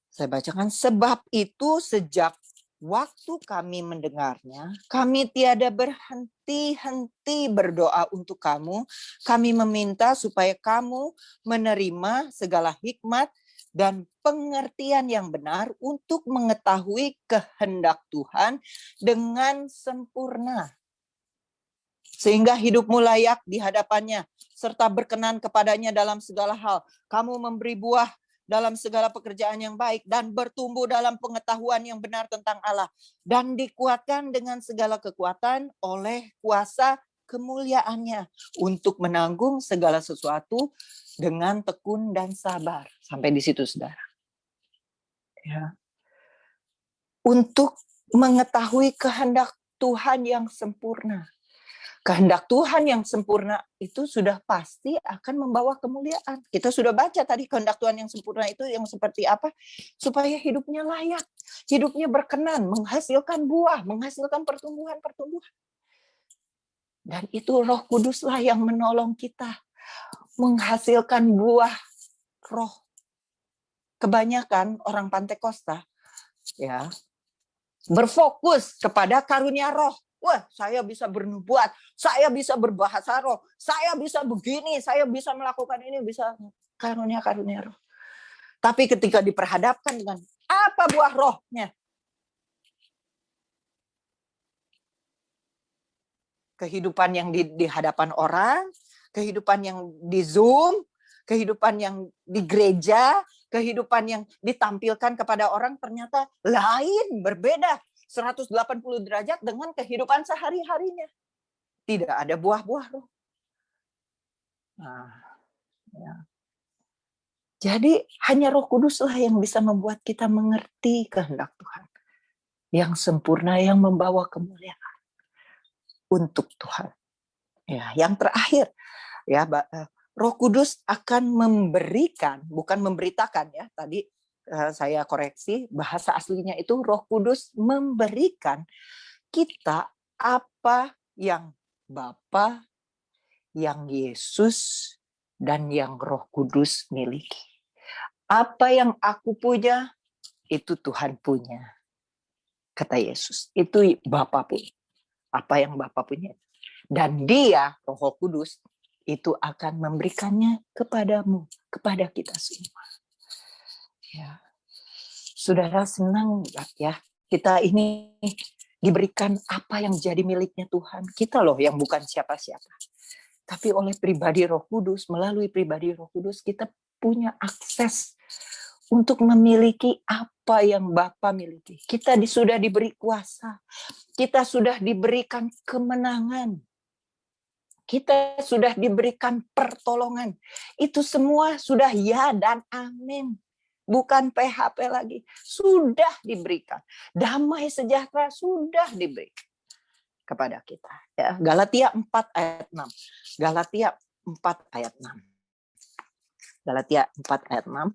Saya bacakan, sebab itu sejak waktu kami mendengarnya, kami tiada berhenti-henti berdoa untuk kamu. Kami meminta supaya kamu menerima segala hikmat dan pengertian yang benar untuk mengetahui kehendak Tuhan dengan sempurna. Sehingga hidupmu layak di hadapannya, serta berkenan kepadanya dalam segala hal. Kamu memberi buah dalam segala pekerjaan yang baik, dan bertumbuh dalam pengetahuan yang benar tentang Allah. Dan dikuatkan dengan segala kekuatan oleh kuasa kemuliaannya, untuk menanggung segala sesuatu dengan tekun dan sabar. Sampai di situ, saudara. Ya. Untuk mengetahui kehendak Tuhan yang sempurna. Kehendak Tuhan yang sempurna itu sudah pasti akan membawa kemuliaan. Kita sudah baca tadi kehendak Tuhan yang sempurna itu yang seperti apa? Supaya hidupnya layak, hidupnya berkenan, menghasilkan buah, menghasilkan pertumbuhan-pertumbuhan. Dan itu Roh Kuduslah yang menolong kita menghasilkan buah roh. Kebanyakan orang Pantekosta ya berfokus kepada karunia roh. Wah, saya bisa bernubuat, saya bisa berbahasa roh, saya bisa begini, saya bisa melakukan ini, bisa karunia-karunia roh. Tapi ketika diperhadapkan dengan apa buah rohnya? Kehidupan yang di hadapan orang, kehidupan yang di Zoom, kehidupan yang di gereja, kehidupan yang ditampilkan kepada orang ternyata lain, berbeda. 180 derajat dengan kehidupan sehari-harinya. Tidak ada buah-buah roh. Nah, ya. Jadi hanya Roh Kuduslah yang bisa membuat kita mengerti kehendak Tuhan. Yang sempurna, yang membawa kemuliaan untuk Tuhan. Ya, yang terakhir, ya, Roh Kudus akan memberikan, bukan memberitakan ya. Tadi saya koreksi, bahasa aslinya itu Roh Kudus memberikan kita apa yang Bapa, yang Yesus, dan yang Roh Kudus miliki. Apa yang aku punya, itu Tuhan punya. Kata Yesus, itu Bapa punya. Apa yang Bapa punya. Dan Dia, Roh Kudus, itu akan memberikannya kepadamu, kepada kita semua. Ya. Saudara senang ya, kita ini diberikan apa yang jadi miliknya Tuhan. Kita loh yang bukan siapa-siapa. Tapi oleh pribadi Roh Kudus, melalui pribadi Roh Kudus, kita punya akses untuk memiliki apa yang Bapa miliki. Kita sudah diberi kuasa. Kita sudah diberikan kemenangan. Kita sudah diberikan pertolongan. Itu semua sudah ya dan amin. Bukan PHP lagi. Sudah diberikan. Damai sejahtera sudah diberikan kepada kita. Ya, Galatia 4 ayat 6. Galatia 4 ayat 6. Galatia 4 ayat 6.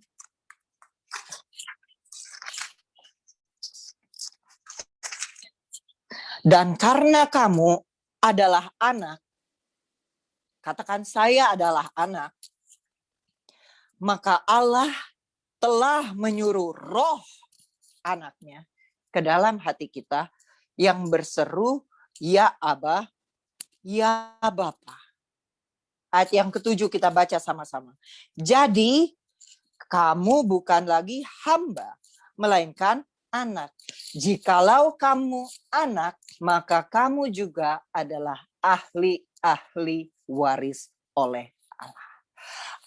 Dan karena kamu adalah anak, katakan saya adalah anak, maka Allah telah menyuruh roh anaknya ke dalam hati kita yang berseru, ya Aba, ya Bapa. Ayat yang ke-7 kita baca sama-sama. Jadi kamu bukan lagi hamba, melainkan anak. Jikalau kamu anak, maka kamu juga adalah ahli-ahli waris oleh Allah.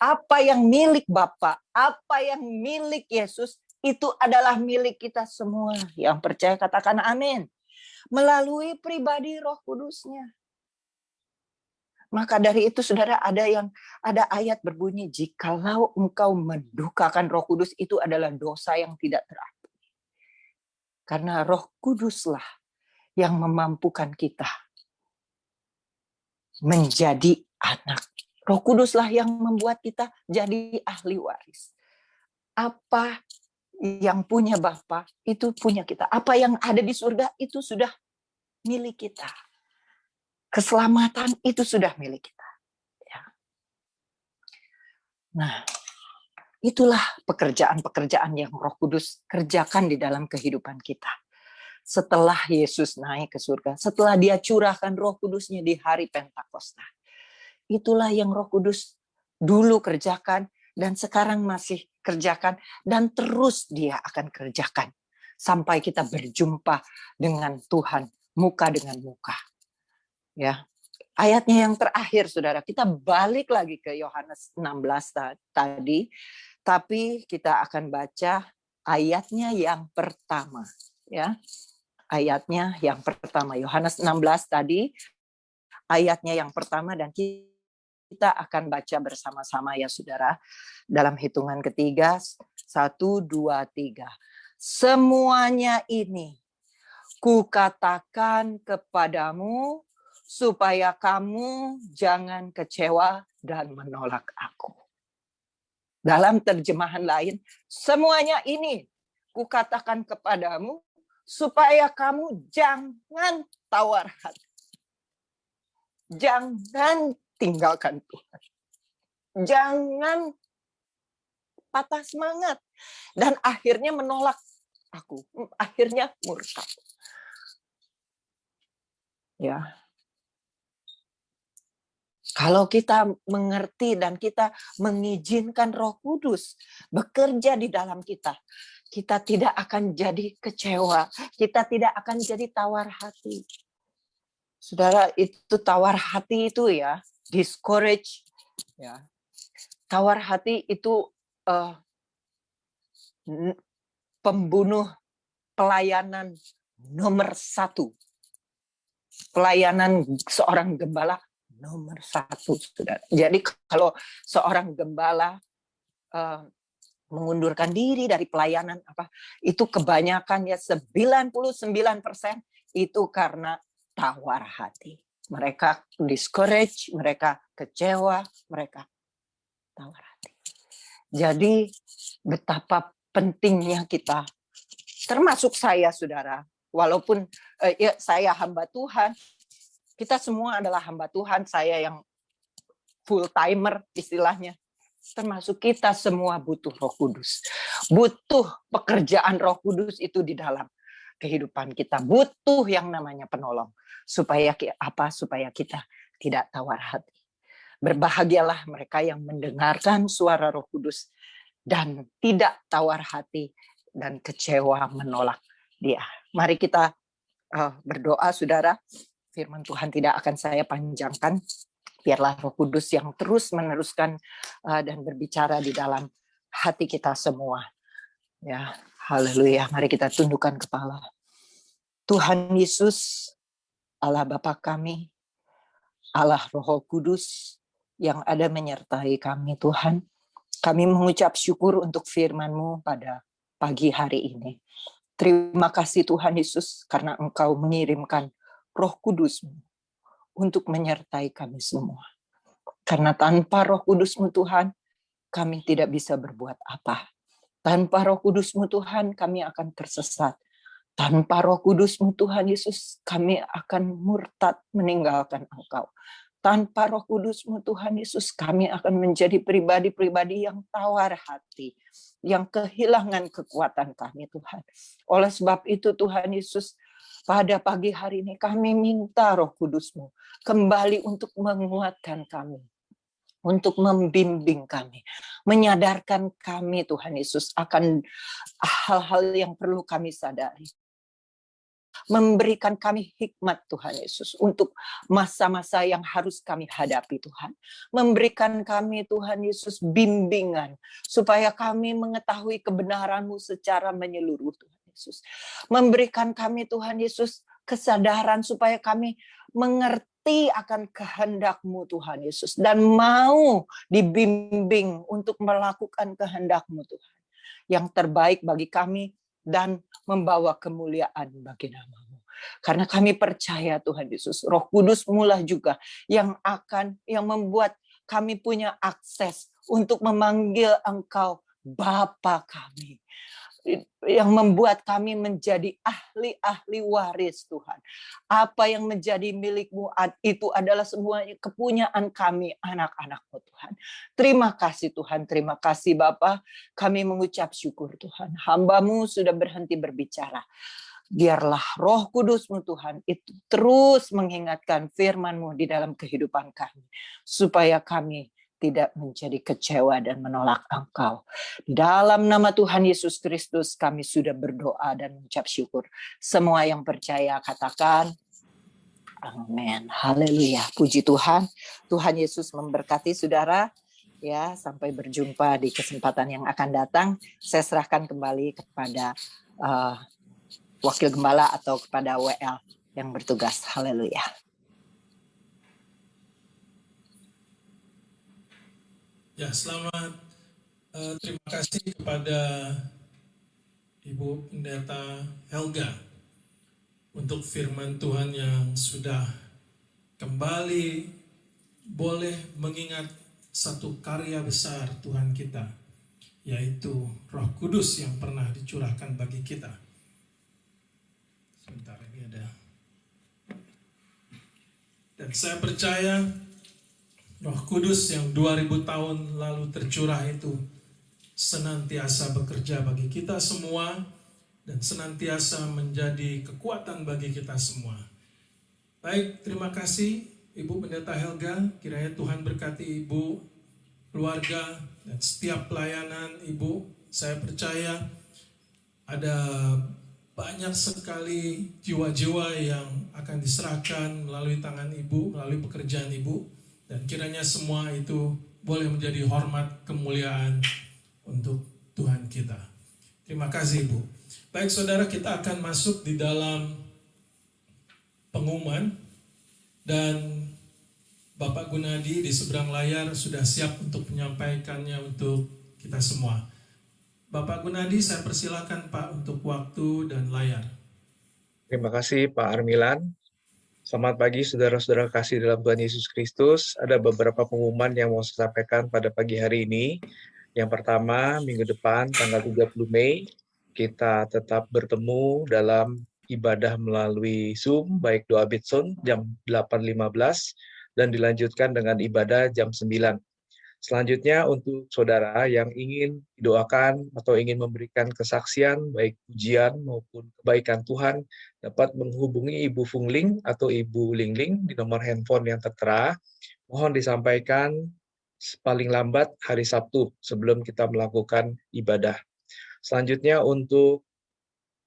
Apa yang milik Bapa, apa yang milik Yesus, itu adalah milik kita semua. Yang percaya katakan amin. Melalui pribadi Roh Kudusnya. Maka dari itu saudara ada ayat berbunyi, jikalau engkau mendukakan Roh Kudus, itu adalah dosa yang tidak terampuni. Karena Roh Kuduslah yang memampukan kita menjadi anak. Roh Kuduslah yang membuat kita jadi ahli waris. Apa yang punya Bapa, itu punya kita. Apa yang ada di surga, itu sudah milik kita. Keselamatan itu sudah milik kita. Nah, itulah pekerjaan-pekerjaan yang Roh Kudus kerjakan di dalam kehidupan kita. Setelah Yesus naik ke surga, setelah Dia curahkan Roh Kudus-Nya di hari Pentakosta. Itulah yang Roh Kudus dulu kerjakan dan sekarang masih kerjakan dan terus Dia akan kerjakan sampai kita berjumpa dengan Tuhan muka dengan muka. Ya. Ayatnya yang terakhir, Saudara, kita balik lagi ke Yohanes 16 tadi, tapi kita akan baca ayatnya yang pertama, ya. Ayatnya yang pertama, Yohanes 16 tadi, ayatnya yang pertama, dan kita akan baca bersama-sama ya Saudara, dalam hitungan ketiga, 1, 2, 3. Semuanya ini kukatakan kepadamu, supaya kamu jangan kecewa dan menolak aku. Dalam terjemahan lain, semuanya ini kukatakan kepadamu, supaya kamu jangan tawar hati. Jangan tinggalkan Tuhan. Jangan patah semangat. Dan akhirnya menolak aku. Akhirnya murtad. Ya. Kalau kita mengerti dan kita mengizinkan Roh Kudus bekerja di dalam kita, kita tidak akan jadi kecewa, kita tidak akan jadi tawar hati. Saudara, itu tawar hati itu ya, discourage, ya. Tawar hati itu pembunuh pelayanan nomor 1. Pelayanan seorang gembala nomor 1, Saudara. Jadi kalau seorang gembala mengundurkan diri dari pelayanan itu kebanyakan ya 99% itu karena tawar hati. Mereka discourage, mereka kecewa, mereka tawar hati. Jadi betapa pentingnya kita, termasuk saya Saudara, walaupun ya, saya hamba Tuhan, kita semua adalah hamba Tuhan, saya yang full timer istilahnya. Termasuk kita semua butuh Roh Kudus. Butuh pekerjaan Roh Kudus itu di dalam kehidupan kita. Butuh yang namanya penolong. Supaya kita tidak tawar hati. Berbahagialah mereka yang mendengarkan suara Roh Kudus dan tidak tawar hati dan kecewa menolak Dia. Mari kita berdoa, Saudara. Firman Tuhan tidak akan saya panjangkan. Biarlah Roh Kudus yang terus meneruskan dan berbicara di dalam hati kita semua. Ya, haleluya. Mari kita tundukkan kepala. Tuhan Yesus, Allah Bapa kami, Allah Roh Kudus yang ada menyertai kami, Tuhan. Kami mengucap syukur untuk firman-Mu pada pagi hari ini. Terima kasih Tuhan Yesus karena Engkau mengirimkan Roh Kudus-Mu untuk menyertai kami semua. Karena tanpa Roh Kudus-Mu Tuhan, kami tidak bisa berbuat apa. Tanpa Roh Kudus-Mu Tuhan, kami akan tersesat. Tanpa Roh Kudus-Mu Tuhan Yesus, kami akan murtad meninggalkan Engkau. Tanpa Roh Kudus-Mu Tuhan Yesus, kami akan menjadi pribadi-pribadi yang tawar hati, yang kehilangan kekuatan kami Tuhan. Oleh sebab itu Tuhan Yesus, pada pagi hari ini kami minta Roh Kudus-Mu kembali untuk menguatkan kami, untuk membimbing kami, menyadarkan kami Tuhan Yesus akan hal-hal yang perlu kami sadari. Memberikan kami hikmat Tuhan Yesus untuk masa-masa yang harus kami hadapi Tuhan. Memberikan kami Tuhan Yesus bimbingan supaya kami mengetahui kebenaran-Mu secara menyeluruh Tuhan Yesus. Memberikan kami Tuhan Yesus kesadaran supaya kami mengerti akan kehendak-Mu Tuhan Yesus dan mau dibimbing untuk melakukan kehendak-Mu Tuhan. Yang terbaik bagi kami dan membawa kemuliaan bagi nama-Mu. Karena kami percaya Tuhan Yesus, Roh Kudus-Mu lah juga yang membuat kami punya akses untuk memanggil Engkau Bapa kami. yang membuat kami menjadi ahli-ahli waris Tuhan. Apa yang menjadi milik-Mu itu adalah semuanya kepunyaan kami, anak-anak-Mu Tuhan. Terima kasih Tuhan, terima kasih Bapa. Kami mengucap syukur Tuhan. Hamba-Mu sudah berhenti berbicara. Biarlah Roh Kudus-Mu Tuhan itu terus mengingatkan firman-Mu di dalam kehidupan kami. Supaya kami tidak menjadi kecewa dan menolak Engkau. Di dalam nama Tuhan Yesus Kristus kami sudah berdoa dan mengucap syukur. Semua yang percaya katakan amin. Haleluya. Puji Tuhan. Tuhan Yesus memberkati saudara. Ya, sampai berjumpa di kesempatan yang akan datang. Saya serahkan kembali kepada Wakil Gembala atau kepada WL yang bertugas. Haleluya. Ya, selamat. Terima kasih kepada Ibu Pendeta Helga untuk firman Tuhan yang sudah kembali boleh mengingat satu karya besar Tuhan kita, yaitu Roh Kudus yang pernah dicurahkan bagi kita. Sebentar, ini ada. Dan saya percaya Roh Kudus yang 2000 tahun lalu tercurah itu senantiasa bekerja bagi kita semua dan senantiasa menjadi kekuatan bagi kita semua. Baik, terima kasih Ibu Pendeta Helga. Kiranya Tuhan berkati Ibu, keluarga, dan setiap pelayanan Ibu. Saya percaya ada banyak sekali jiwa-jiwa yang akan diserahkan melalui tangan Ibu, melalui pekerjaan Ibu. Dan kiranya semua itu boleh menjadi hormat, kemuliaan untuk Tuhan kita. Terima kasih Ibu. Baik saudara, kita akan masuk di dalam pengumuman. Dan Bapak Gunadi di seberang layar sudah siap untuk menyampaikannya untuk kita semua. Bapak Gunadi, saya persilakan Pak untuk waktu dan layar. Terima kasih Pak Armilan. Selamat pagi saudara-saudara kasih dalam Tuhan Yesus Kristus. Ada beberapa pengumuman yang mau saya sampaikan pada pagi hari ini. Yang pertama, minggu depan tanggal 30 Mei, kita tetap bertemu dalam ibadah melalui Zoom, baik doa Bitson jam 8.15, dan dilanjutkan dengan ibadah jam 9. Selanjutnya untuk saudara yang ingin didoakan atau ingin memberikan kesaksian, baik pujian maupun kebaikan Tuhan, dapat menghubungi Ibu Fungling atau Ibu Lingling di nomor handphone yang tertera. Mohon disampaikan paling lambat hari Sabtu sebelum kita melakukan ibadah. Selanjutnya untuk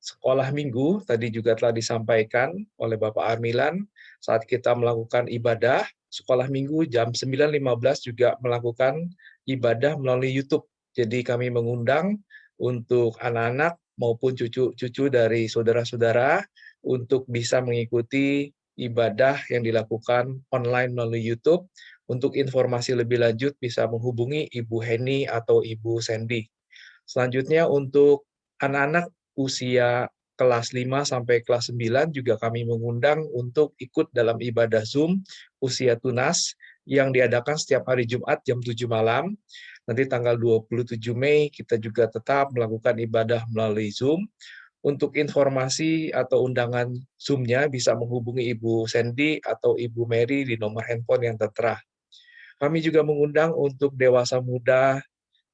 sekolah minggu, tadi juga telah disampaikan oleh Bapak Armilan, saat kita melakukan ibadah, sekolah minggu jam 9.15 juga melakukan ibadah melalui YouTube. Jadi kami mengundang untuk anak-anak maupun cucu-cucu dari saudara-saudara untuk bisa mengikuti ibadah yang dilakukan online melalui YouTube. Untuk informasi lebih lanjut bisa menghubungi Ibu Heni atau Ibu Sandy. Selanjutnya untuk anak-anak usia kelas 5 sampai kelas 9 juga kami mengundang untuk ikut dalam ibadah Zoom usia tunas yang diadakan setiap hari Jumat jam 7 malam. Nanti tanggal 27 Mei kita juga tetap melakukan ibadah melalui Zoom. Untuk informasi atau undangan Zoom-nya bisa menghubungi Ibu Sandy atau Ibu Mary di nomor handphone yang tertera. Kami juga mengundang untuk dewasa muda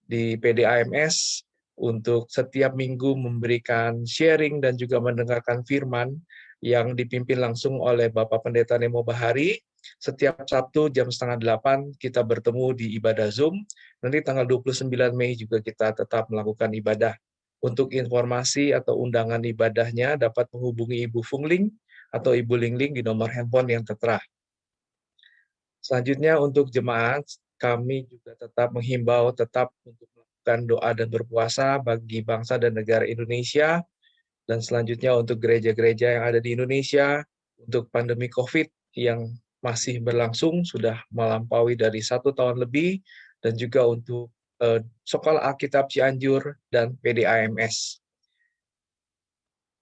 di PDAMS untuk setiap minggu memberikan sharing dan juga mendengarkan firman yang dipimpin langsung oleh Bapak Pendeta Nemo Bahari. Setiap Sabtu jam 7:30 kita bertemu di ibadah Zoom. Nanti tanggal 29 Mei juga kita tetap melakukan ibadah. Untuk informasi atau undangan ibadahnya dapat menghubungi Ibu Fungling atau Ibu Lingling di nomor handphone yang tertera. Selanjutnya untuk jemaat, kami juga tetap menghimbau tetap untuk melakukan doa dan berpuasa bagi bangsa dan negara Indonesia. Dan selanjutnya untuk gereja-gereja yang ada di Indonesia, untuk pandemi COVID yang masih berlangsung, sudah melampaui dari 1 tahun lebih, dan juga untuk Sekolah Alkitab Cianjur dan PDAMS.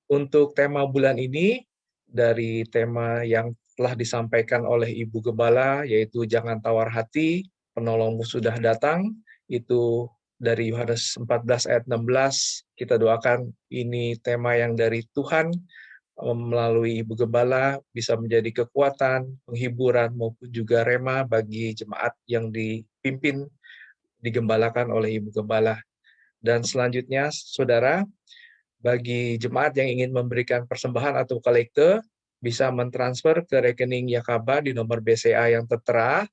Untuk tema bulan ini, dari tema yang telah disampaikan oleh Ibu Gembala, yaitu jangan tawar hati, penolongmu sudah datang, itu dari Yohanes 14 ayat 16. Kita doakan ini tema yang dari Tuhan melalui Ibu Gembala bisa menjadi kekuatan, penghiburan maupun juga rema bagi jemaat yang dipimpin, digembalakan oleh Ibu Gembala. Dan selanjutnya, saudara, bagi jemaat yang ingin memberikan persembahan atau kolekte, bisa mentransfer ke rekening Yakaba di nomor BCA yang tertera.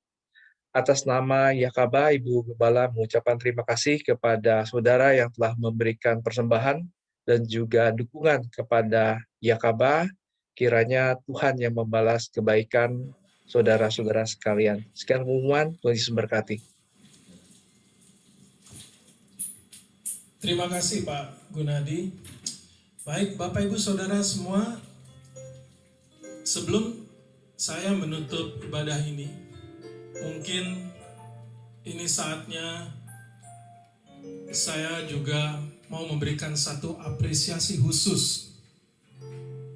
Atas nama Yakaba, Ibu Gembala mengucapkan terima kasih kepada saudara yang telah memberikan persembahan dan juga dukungan kepada Yakaba. Kiranya Tuhan yang membalas kebaikan saudara-saudara sekalian. Sekian pengumuman, Tuhan Yesus berkati. Terima kasih Pak Gunadi. Baik Bapak Ibu Saudara semua, sebelum saya menutup ibadah ini, mungkin ini saatnya saya juga mau memberikan satu apresiasi khusus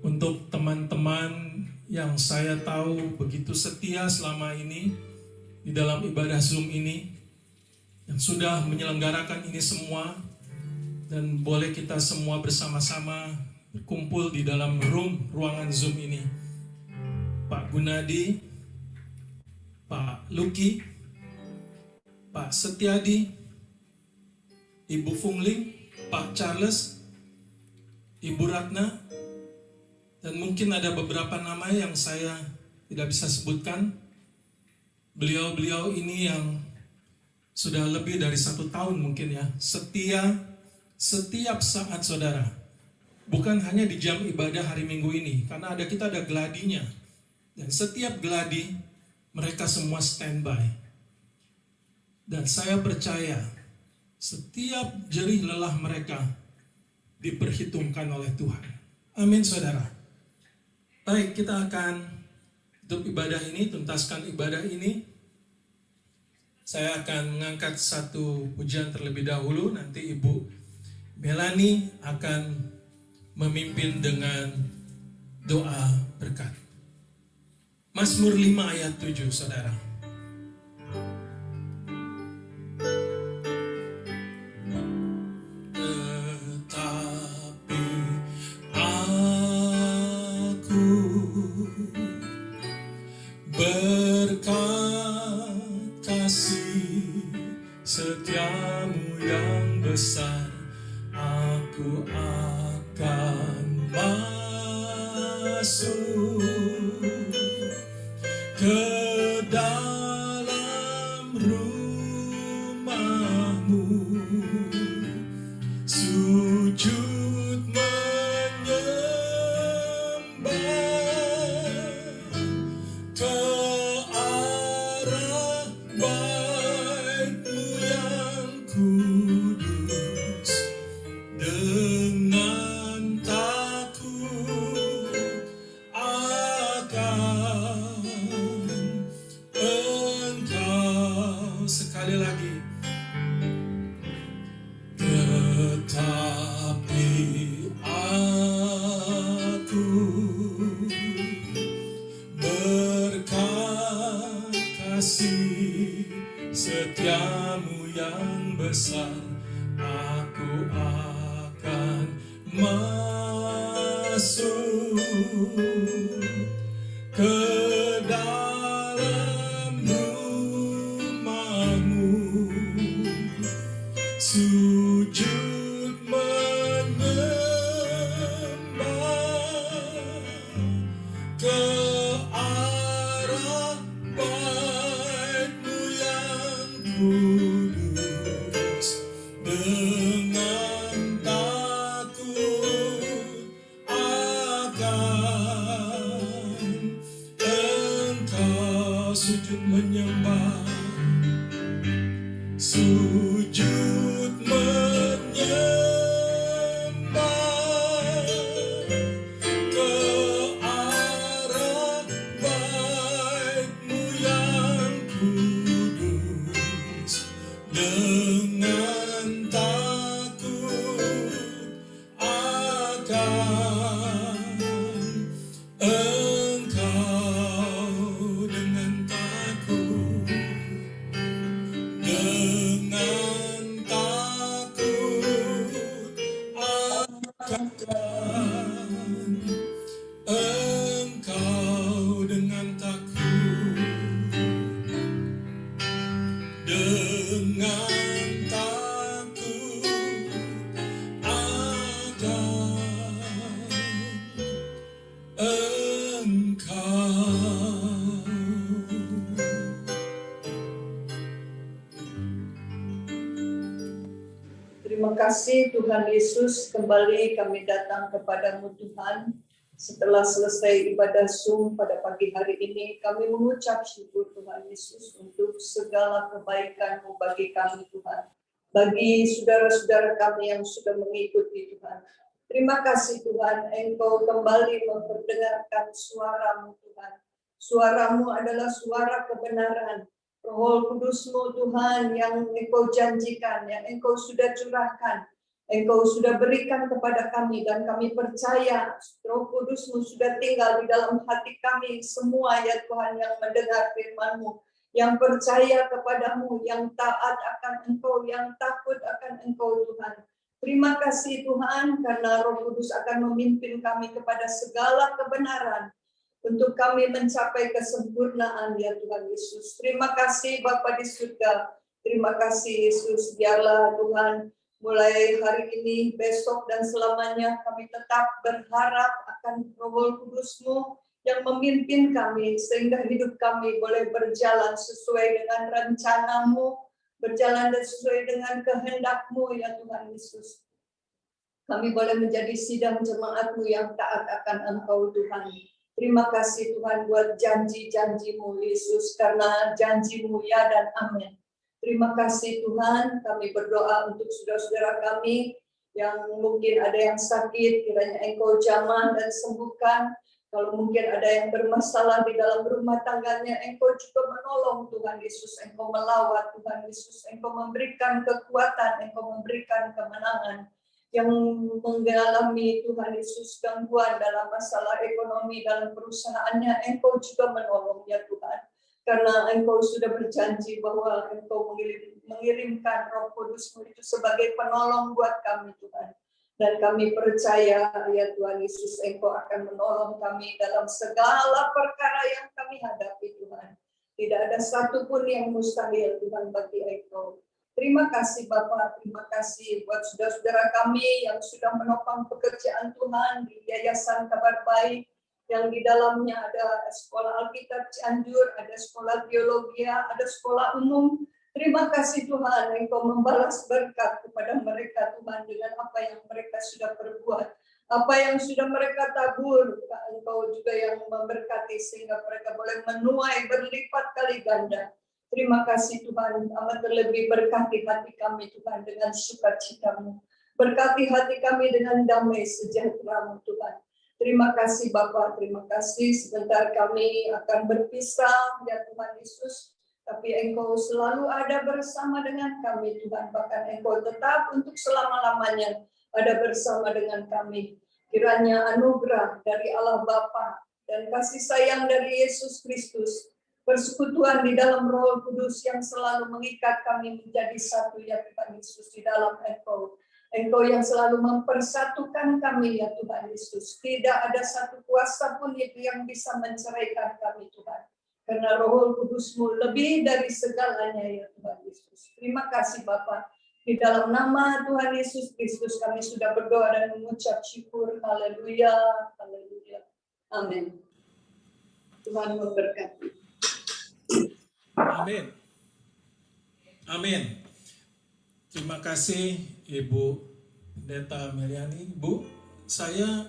untuk teman-teman yang saya tahu begitu setia selama ini di dalam ibadah Zoom ini, yang sudah menyelenggarakan ini semua, dan boleh kita semua bersama-sama berkumpul di dalam ruangan Zoom ini. Pak Gunadi, Pak Luki, Pak Setiadi, Ibu Fungling, Pak Charles, Ibu Ratna, dan mungkin ada beberapa nama yang saya tidak bisa sebutkan. Beliau-beliau ini yang sudah lebih dari 1 tahun mungkin ya, setia setiap saat saudara. Bukan hanya di jam ibadah hari Minggu ini, karena kita ada gladinya. Dan setiap gladi, mereka semua standby. Dan saya percaya, setiap jerih lelah mereka diperhitungkan oleh Tuhan. Amin saudara. Baik, kita akan tutup ibadah ini, tuntaskan ibadah ini. Saya akan mengangkat satu pujian terlebih dahulu, nanti Ibu Melani akan memimpin dengan doa berkat. Mazmur 5 ayat 7, saudara. Tetapi aku berkat kasih setiamu yang besar, aku akan masuk ke dalam rumahmu, sujud menyembah ke arah baitmu yang kudus, dengan takut akan Engkau. Sekali lagi. Tetapi aku berkat kasih setiamu yang besar, aku akan masuk ke dalam rumahmu, sujud menyembah ke arah baitmu yang kudus, dengan takut akan Engkau, sujud menyembah, sujud menyembah ke arah baitmu yang kudus, dengan takut akan Engkau, dengan takut Engkau. Terima kasih Tuhan Yesus, kembali kami datang kepadamu Tuhan. Setelah selesai ibadah Zoom pada pagi hari ini, kami mengucap syukur Tuhan Yesus untuk segala kebaikan-Mu bagi kami Tuhan. Bagi saudara-saudara kami yang sudah mengikuti Tuhan. Terima kasih Tuhan, Engkau kembali memperdengarkan suara-Mu Tuhan. Suara-Mu adalah suara kebenaran. Roh Kudus-Mu Tuhan yang Engkau janjikan, yang Engkau sudah curahkan, Engkau sudah berikan kepada kami, dan kami percaya Roh Kudus-Mu sudah tinggal di dalam hati kami semua ya Tuhan, yang mendengar firman-Mu, yang percaya kepadamu, yang taat akan Engkau, yang takut akan Engkau Tuhan. Terima kasih Tuhan, karena Roh Kudus akan memimpin kami kepada segala kebenaran, untuk kami mencapai kesempurnaan ya Tuhan Yesus. Terima kasih Bapa di surga. Terima kasih Yesus. Biarlah Tuhan mulai hari ini, besok dan selamanya kami tetap berharap akan Roh Kudus-Mu yang memimpin kami sehingga hidup kami boleh berjalan sesuai dengan rencana-Mu, berjalan sesuai dengan kehendak-Mu ya Tuhan Yesus. Kami boleh menjadi sidang jemaat-Mu yang taat akan Engkau Tuhan. Terima kasih Tuhan buat janji-janji-Mu Yesus, karena janji-Mu ya dan amin. Terima kasih Tuhan, kami berdoa untuk saudara-saudara kami yang mungkin ada yang sakit, kiranya Engkau jamah dan sembuhkan. Kalau mungkin ada yang bermasalah di dalam rumah tangganya, Engkau juga menolong Tuhan Yesus, Engkau melawat Tuhan Yesus, Engkau memberikan kekuatan, Engkau memberikan kemenangan. Yang mengalami Tuhan Yesus gangguan dalam masalah ekonomi dalam perusahaannya, Engkau juga menolong ya Tuhan, karena Engkau sudah berjanji bahwa Engkau mengirimkan Roh Kudus-Mu itu sebagai penolong buat kami Tuhan, dan kami percaya ya Tuhan Yesus, Engkau akan menolong kami dalam segala perkara yang kami hadapi Tuhan. Tidak ada satupun yang mustahil Tuhan bagi Engkau. Terima kasih Bapak, terima kasih buat saudara-saudara kami yang sudah menopang pekerjaan Tuhan di Yayasan Kabar Baik, yang di dalamnya ada sekolah Alkitab Cianjur, ada sekolah teologi, ada sekolah umum. Terima kasih Tuhan, Engkau membalas berkat kepada mereka Tuhan dengan apa yang mereka sudah perbuat, apa yang sudah mereka tabur, Engkau juga yang memberkati sehingga mereka boleh menuai berlipat kali ganda. Terima kasih Tuhan, amat terlebih berkati hati kami Tuhan dengan sukacita-Mu. Berkati hati kami dengan damai sejahtera-Mu Tuhan. Terima kasih Bapa, terima kasih. Sebentar kami akan berpisah ya Tuhan Yesus. Tapi Engkau selalu ada bersama dengan kami Tuhan. Bahkan Engkau tetap untuk selama-lamanya ada bersama dengan kami. Kiranya anugerah dari Allah Bapa dan kasih sayang dari Yesus Kristus, persekutuan di dalam Roh Kudus yang selalu mengikat kami menjadi satu ya Tuhan Yesus di dalam Engkau. Engkau yang selalu mempersatukan kami ya Tuhan Yesus. Tidak ada satu kuasa pun itu yang bisa menceraikan kami Tuhan. Karena Roh Kudus-Mu lebih dari segalanya ya Tuhan Yesus. Terima kasih Bapa. Di dalam nama Tuhan Yesus Kristus kami sudah berdoa dan mengucap syukur. Haleluya. Haleluya. Amin. Tuhan memberkati. Amin. Amin. Terima kasih Ibu Pendeta Meliani. Bu, saya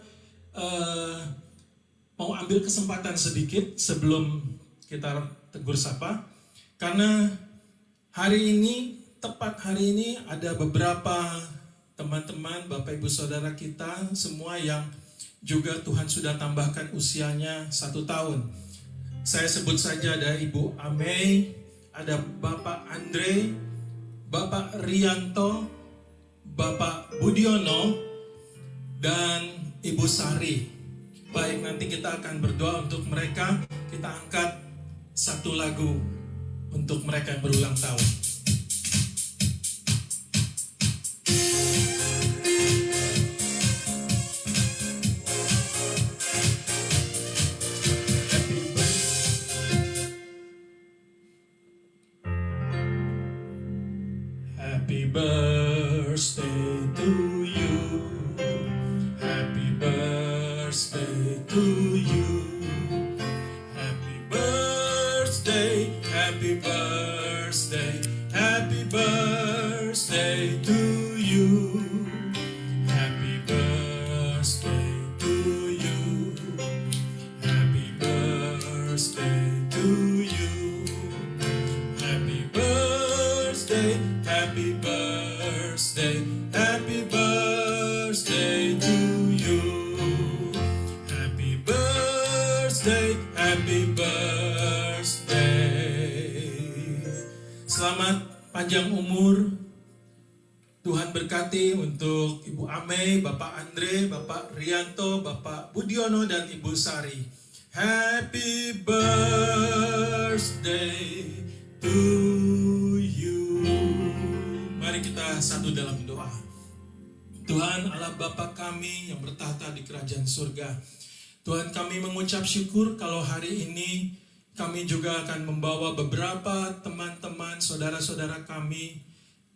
mau ambil kesempatan sedikit sebelum kita tegur sapa, karena hari ini, tepat hari ini ada beberapa teman-teman, Bapak Ibu Saudara kita semua yang juga Tuhan sudah tambahkan usianya 1 tahun. Saya sebut saja ada Ibu Amei, ada Bapak Andre, Bapak Rianto, Bapak Budiono, dan Ibu Sari. Baik, nanti kita akan berdoa untuk mereka. Kita angkat satu lagu untuk mereka yang berulang tahun. Happy birthday to you. birthday to you. Happy birthday, happy birthday, happy birthday to you. Happy birthday to you. Happy birthday to you. Happy birthday, happy birthday, happy birthday to you. Happy birthday, happy birthday. Selamat panjang umur. Tuhan berkati untuk Ibu Ame, Bapak Andre, Bapak Rianto, Bapak Budiono, dan Ibu Sari. Happy birthday to you. Mari kita satu dalam doa. Tuhan Allah Bapa kami yang bertahta di kerajaan surga, Tuhan kami mengucap syukur kalau hari ini kami juga akan membawa beberapa teman-teman, saudara-saudara kami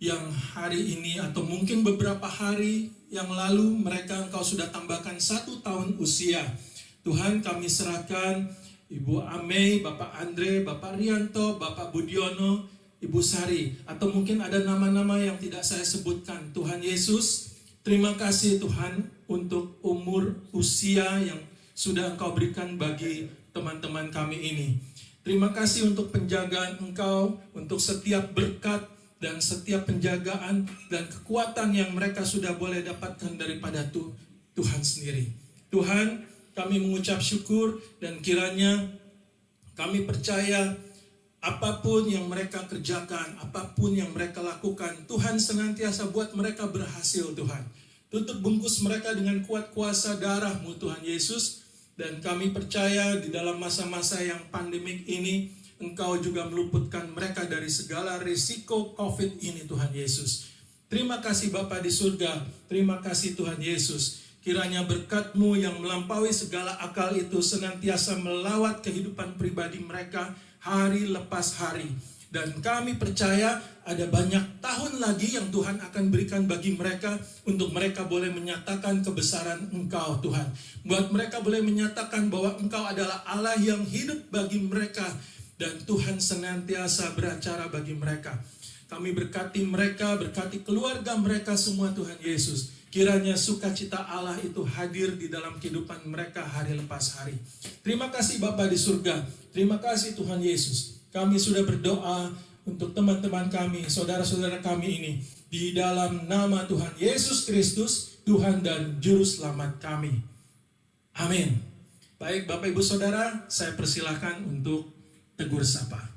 yang hari ini atau mungkin beberapa hari yang lalu mereka Engkau sudah tambahkan 1 tahun usia. Tuhan kami serahkan Ibu Ame, Bapak Andre, Bapak Rianto, Bapak Budiono, Ibu Sari, atau mungkin ada nama-nama yang tidak saya sebutkan. Tuhan Yesus, terima kasih Tuhan untuk umur usia yang sudah Engkau berikan bagi teman-teman kami ini. Terima kasih untuk penjagaan Engkau, untuk setiap berkat dan setiap penjagaan dan kekuatan yang mereka sudah boleh dapatkan daripada Tuhan sendiri. Tuhan, kami mengucap syukur dan kiranya kami percaya apapun yang mereka kerjakan, apapun yang mereka lakukan, Tuhan senantiasa buat mereka berhasil Tuhan. Tutup bungkus mereka dengan kuat kuasa darah-Mu Tuhan Yesus. Dan kami percaya di dalam masa-masa yang pandemik ini, Engkau juga meluputkan mereka dari segala risiko COVID ini Tuhan Yesus. Terima kasih Bapa di surga, terima kasih Tuhan Yesus. Kiranya berkat-Mu yang melampaui segala akal itu senantiasa melawat kehidupan pribadi mereka hari lepas hari. Dan kami percaya ada banyak tahun lagi yang Tuhan akan berikan bagi mereka untuk mereka boleh menyatakan kebesaran Engkau Tuhan. Buat mereka boleh menyatakan bahwa Engkau adalah Allah yang hidup bagi mereka. Dan Tuhan senantiasa beracara bagi mereka. Kami berkati mereka, berkati keluarga mereka semua Tuhan Yesus. Kiranya sukacita Allah itu hadir di dalam kehidupan mereka hari lepas hari. Terima kasih Bapa di surga. Terima kasih Tuhan Yesus. Kami sudah berdoa untuk teman-teman kami, saudara-saudara kami ini. Di dalam nama Tuhan Yesus Kristus, Tuhan dan Juru Selamat kami. Amin. Baik Bapak Ibu Saudara, saya persilahkan untuk tegur sapa.